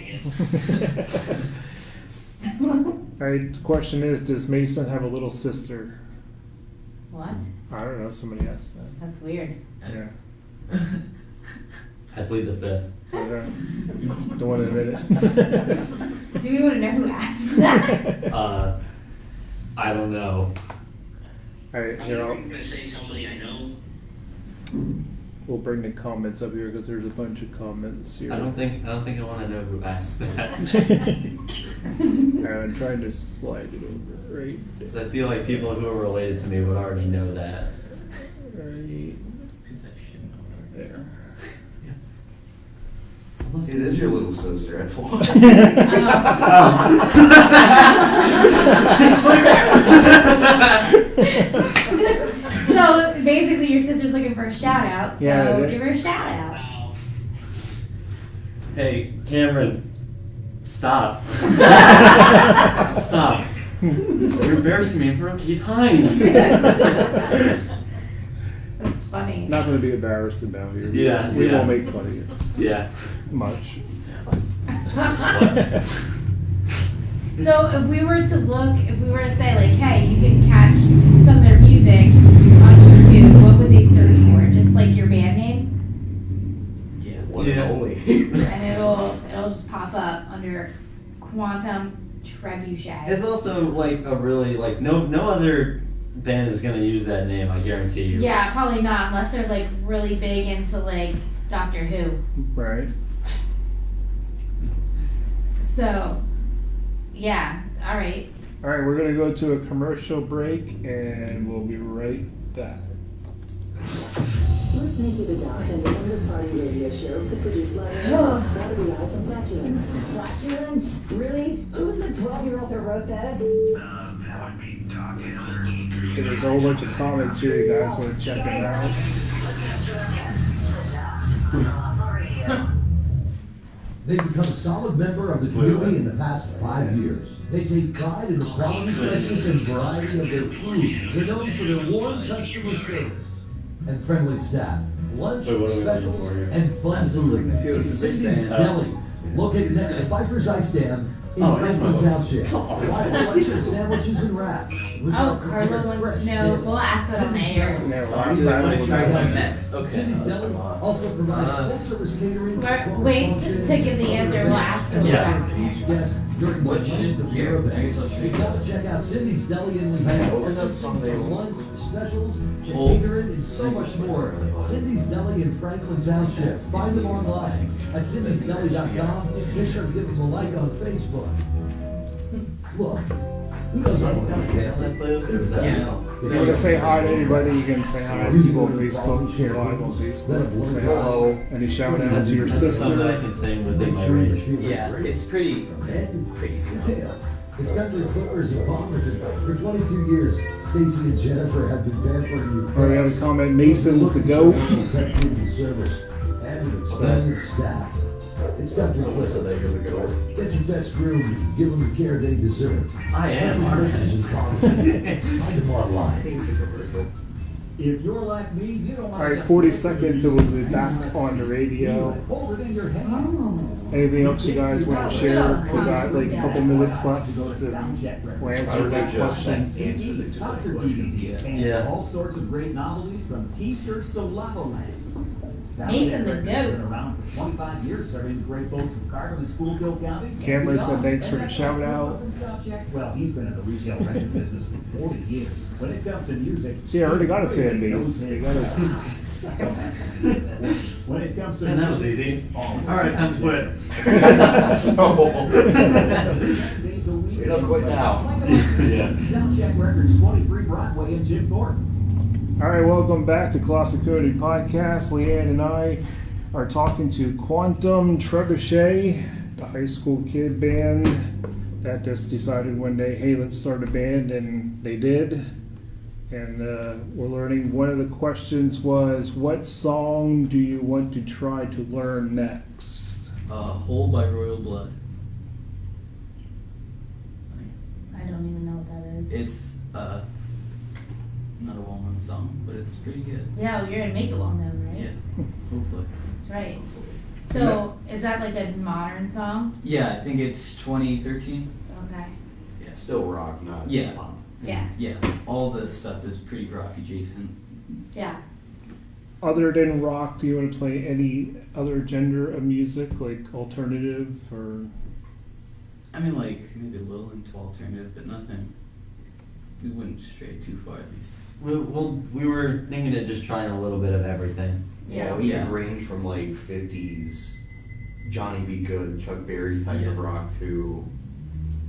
All right, the question is, does Mason have a little sister? What? I don't know, somebody asked that. That's weird. Yeah. I plead the fifth. Okay. Don't want to admit it. Do we want to know who asked that? I don't know. All right, I'm here, going to say somebody I know. we'll bring the comments up here because there's a bunch of comments here. I don't think I want to know who asked that. I'm trying to slide it over, right? Because I feel like people who are related to me would already know that. Right there. It is your little sister, that's why. So basically, your sister's looking for a shout out. So Yeah, give her a shout out. Wow. Hey, Cameron, stop. Stop. You're embarrassing me in front of Keith Hines. That's funny. Not going to be embarrassed about here. Yeah, We yeah. won't make fun of you Yeah. much. So if we were to say like, hey, you can catch some of their music on YouTube, what would they search for? Just like your band name? Yeah. One Yeah. and only. And it'll just pop up under Quantum Trebuchet. It's also like a really like no other band is gonna use that name. I guarantee you. Yeah, probably not unless they're like really big into like Doctor Who. Right. So, yeah, all right. All right, we're gonna go to a commercial break, and we'll be right back. Listening to the Doc and the Endless Party radio show could produce laryngitis, watery eyes, and flatulence. Flatulence? Really? Who was the 12-year-old who wrote this? That would be Doc Hitler. There's a whole bunch of comments here. You guys want to check it out? They've become a solid member of the community in the past 5 years. They take pride in the quality, freshness, and variety of their food. They're known for their warm customer service and friendly staff. Lunch, Wait, what are we looking specials, for here? and fun I'm just food. looking to see what It's they're Cindy's saying. Deli, located next to Piper's Ice Dam in Oh, it is Franklin my voice. Township. Come on. Wide selection of sandwiches and wraps. which Oh, are Carla prepared wants fresh to know. daily. We'll ask that on the Cindy's air. Deli. Yeah, So last I'm time going was to try on. my next. Okay. Cindy's Deli also provides full-service catering. Wait to give the answer. We'll ask her. Yeah. Each guest during the What length should- of here, your I event. guess I'll show You you. gotta check out Cindy's Deli in Lehigh. What was that song they For want? lunch, specials, Oh. catering, and so much more. Cindy's Deli in Franklin Township. Find them online at cindysdeli.com. Make sure to give them a like on Facebook. Look, who doesn't want to Yeah, that playlist or is that- Yeah. If you want to say hi to anybody, you can say hi to people on Facebook. You're live on Facebook. Say hi. Hello. Any shout out to your Something I sister. can sing within my Make sure you're range. feeling Yeah, great. it's pretty Head crazy. to tail. It's Country Clippers and Palmerton. For 22 years, Stacy and Jennifer have been pampering you. Or we have a comment, Mason's the goat. Pet food service and an experienced staff. It's Country Someone said Clippers. that you're the goat. Get your pets groomed and give them the care they deserve. I am. Clippers and Palmerton. Find them online. It's the commercial. If you're like me, you don't All right, 40 seconds and we'll be back on the radio. Hold it in your hands. Anything else you guys want to share? We got like a couple minutes left To go to to Soundcheck Records. answer that question. CDs, concert DVDs, and Yeah. all sorts of great novelties from T-shirts to lava lamps. Mason the Soundcheck Records goat. Been around for 25 years, serving great folks from Cardinal and Schuylkill counties. and Cameron said beyond. thanks for And the that shout out. from Soundcheck, well, he's been in the retail record business for 40 years. When it comes to music, See, I already got a fan he base. knows You it. gotta- When it comes to Man, that was music, easy. it's all All right, time to quit. We don't quit now. Yeah. Soundcheck Records, 23 Broadway in Jim Thornton. All right, welcome back to Classic Cody Podcast. Leanne and I are talking to Quantum Trebuchet, the high school kid band that just decided one day, hey, let's start a band, and they did. And we're learning, one of the questions was, what song do you want to try to learn next? Hole by Royal Blood. I don't even know what that is. It's not a well-known song, but it's pretty good. Yeah, well, you're gonna make it well known, right? Yeah, hopefully. That's right. So, is that like a modern song? Yeah, I think it's 2013. Okay. Yeah. Still rock, not Yeah. pop. Yeah. Yeah, all this stuff is pretty rock adjacent. Yeah. Other than rock, do you want to play any other genre of music, like alternative or? I mean, like, maybe a little into alternative, but nothing. We wouldn't stray too far, at least. We were thinking of just trying a little bit of everything. Yeah, we Yeah. could range from like 50s Johnny B. Good, Chuck Berry type Yeah. of rock to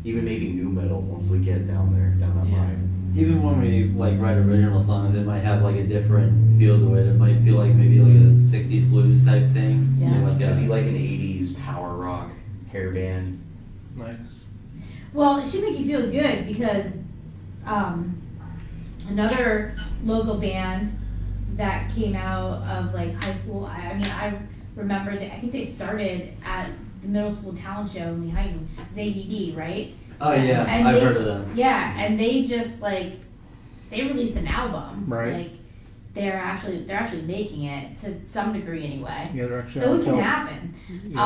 even maybe new metal once we get down there, down that Yeah. line. Even when we like write original songs, it might have like a different feel to it. It might feel like maybe like a 60s blues type thing. Yeah. Like Maybe a, like an 80s power rock hair band. Nice. Well, it should make you feel good because another local band that came out of like high school. I mean, I remember that. I think they started at the middle school talent show in Lehighton. It was ADD, right? oh yeah, And I've they- heard of them. Yeah, and they just like they released an album. Right. Like they're actually making it to some degree anyway. Yeah, they're actually So on it can top. happen. Yeah.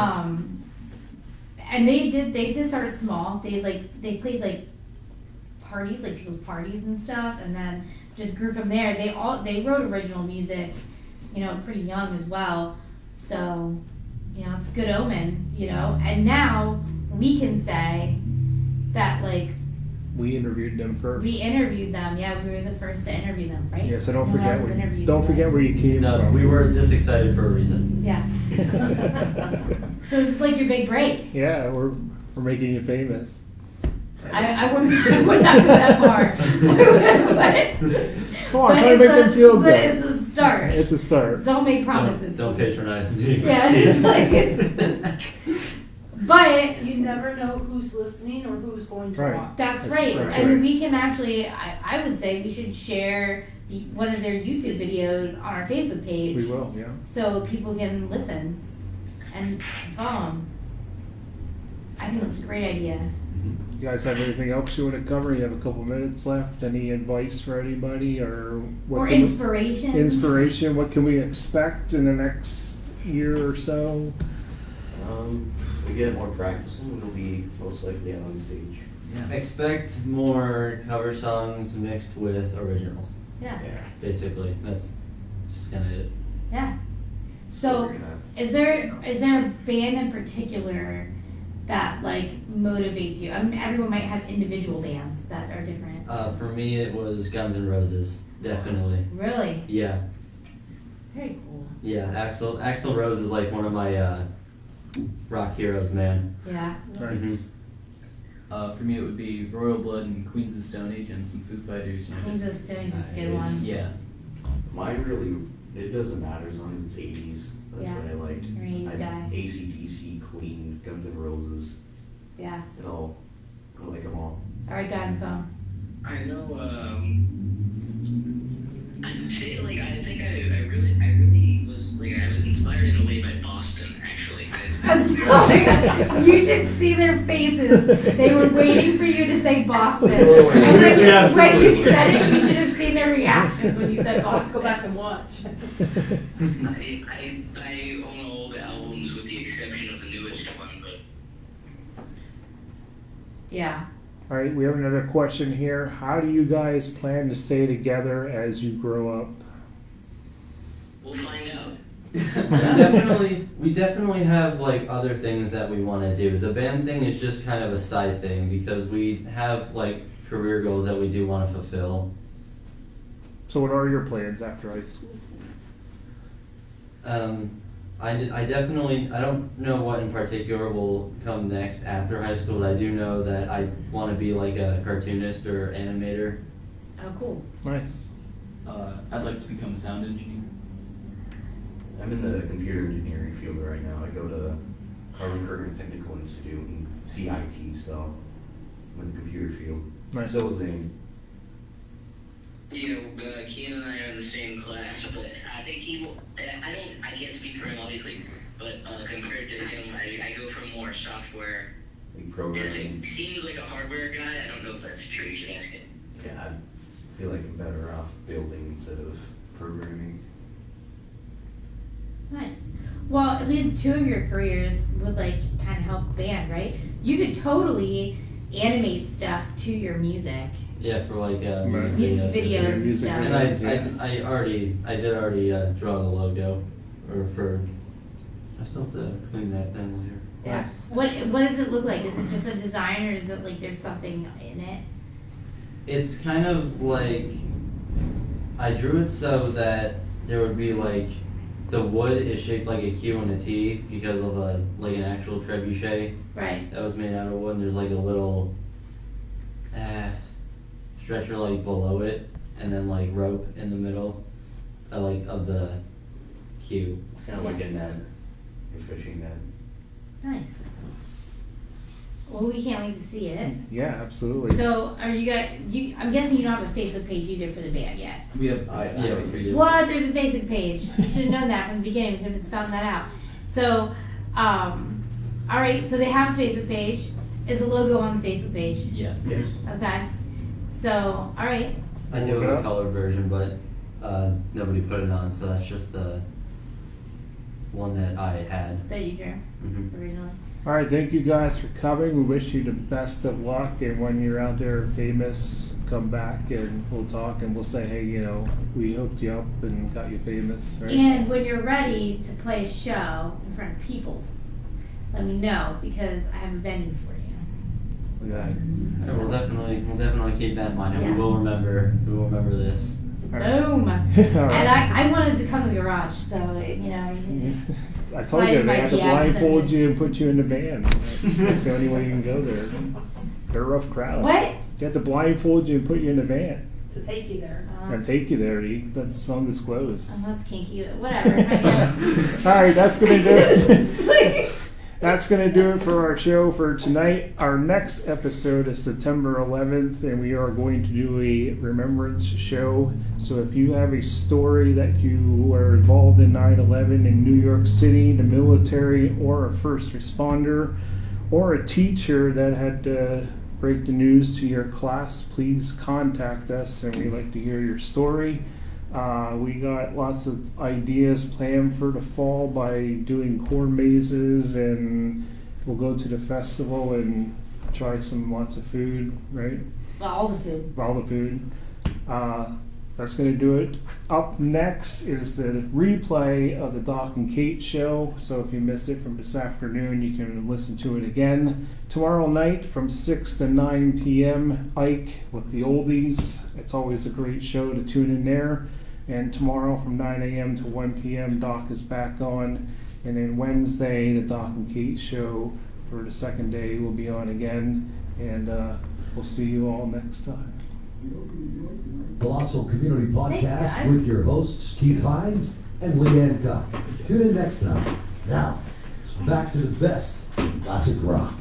and they did start small. They played like parties, like people's parties and stuff, and then just grew from there. They wrote original music, pretty young as well. So, it's a good omen, And now we can say that like We interviewed them first. we interviewed them. Yeah, we were the first to interview them, right? Yeah, so don't No one forget else interviewed don't them. forget where you came No, from. we were this excited for a reason. Yeah. So this is like your big break. Yeah, we're making you famous. I would not go that far. Come on, try to make them feel But good. it's a start. It's a start. Don't make promises. Don't patronize me. Yeah, it's like, but You never know who's listening or who's going to Right. watch. that's right. That's And right. we can actually, I would say we should share one of their YouTube videos on our Facebook page. We will, yeah. So people can listen and follow them. I think that's a great idea. You guys have anything else you want to cover? You have a couple minutes left. Any advice for anybody or what? Or can we- inspiration. Inspiration. What can we expect in the next year or so? We get more practicing, we'll be most likely out on stage. Expect more cover songs mixed with originals. Yeah. Basically, that's just kind of it. Yeah. So we're So, gonna- is there a band in particular that like motivates you? I mean, everyone might have individual bands that are different. For me, it was Guns N' Roses, definitely. Really? Yeah, Very cool. yeah. Axl Rose is like one of my rock heroes, man. Yeah. Nice. For me, it would be Royal Blood and Queens of the Stone Age and some Foo Fighters. Queens of the Stone Age is a good one. Yeah. Mine really, it doesn't matter as long as it's 80s. That's Yeah. what I liked. You're an 80s guy. AC/DC, Queen, Guns N' Roses, Yeah. I like them all. All right, God and phone. I know, I think I really was, I was inspired in a way by Boston, actually. I'm sorry. You should see their faces. They were waiting for you to say Boston. And when you said it, you should have seen their reactions when you said I'll have to go Boston. back and watch. I own all the albums with the exception of the newest one, but Yeah. All right, we have another question here. How do you guys plan to stay together as you grow up? we'll find out. We definitely have like other things that we want to do. The band thing is just kind of a side thing because we have like career goals that we do want to fulfill. So what are your plans after high school? I definitely, I don't know what in particular will come next after high school, but I do know that I want to be like a cartoonist or animator. Oh, cool. Nice. I'd like to become a sound engineer. I'm in the computer engineering field right now. I go to Harvard Kerner Technical Institute and CIT, so I'm in the computer field. Nice. So is Zane. Kean and I are in the same class, but I think he will, I can't speak for him obviously, but compared to him, I go for more software. Like programming. It seems like a hardware guy, I don't know if that's true, you should ask him. Yeah, I feel like I'm better off building instead of programming. Nice. Well, at least two of your careers would like kind of help the band, right? You could totally animate stuff to your music. Yeah, for like Music videos and music stuff. And videos, I did already draw the logo, or for. I still have to clean that thing later. Yeah. What does it look like? Is it just a design or is it like there's something in it? It's kind of like I drew it so that there would be like the wood is shaped like a Q and a T because of like an actual trebuchet Right. that was made out of wood. And there's like a little stretcher like below it, and then like rope in the middle, of the Q. It's kind of like a net, a fishing net. Nice. Well, we can't wait to see it. Yeah, absolutely. So, are you guys? I'm guessing you don't have a Facebook page either for the band yet. We have. Yeah, we figured. What? There's a Facebook page. You should have known that from the beginning. We could have found that out. So, all right. So they have a Facebook page. Is the logo on the Facebook page? Yes. Yes. Okay. So, all right. I do have a colored version, but nobody put it on, so that's just the one that I had. That you drew Mhm. originally. All right, thank you guys for coming. We wish you the best of luck, and when you're out there famous, come back and we'll talk and we'll say, hey, you know, we hooked you up and got you famous, right? And when you're ready to play a show in front of peoples, let me know because I have a venue for you. Yeah. Yeah, we'll definitely keep that in mind, and Yeah. we will remember this. All right. Boom. All And right. I wanted to come to the garage, so you know. You just I told slide you, in my they had to DMs and blindfold just- you and put you in the van. That's the only way you can go there. They're a rough crowd. What? They had to blindfold you and put you in the van To take you there. and take you there. That's undisclosed. Oh, that's kinky. Whatever. I guess. All right, that's gonna do it. It's like- That's going to do it for our show for tonight. Our next episode is September 11th, and we are going to do a remembrance show. So if you have a story that you were involved in 9/11 in New York City, the military, or a first responder, or a teacher that had to break the news to your class, please contact us, and we'd like to hear your story. We got lots of ideas planned for the fall by doing corn mazes, and we'll go to the festival and try lots of food, right? All the food. All the food. That's going to do it. Up next is the replay of the Doc and Kate show. So if you missed it from this afternoon, you can listen to it again. Tomorrow night from 6 to 9 p.m., Ike with the oldies. It's always a great show to tune in there. And tomorrow from 9 a.m. to 1 p.m., Doc is back on. And then Wednesday, the Doc and Kate show for the second day will be on again. And we'll see you all next time. Colossal Community Thanks, Podcast guys. with your hosts, Keith Hines and Leanne Cock. Tune in next time. Now, back to the best in classic rock.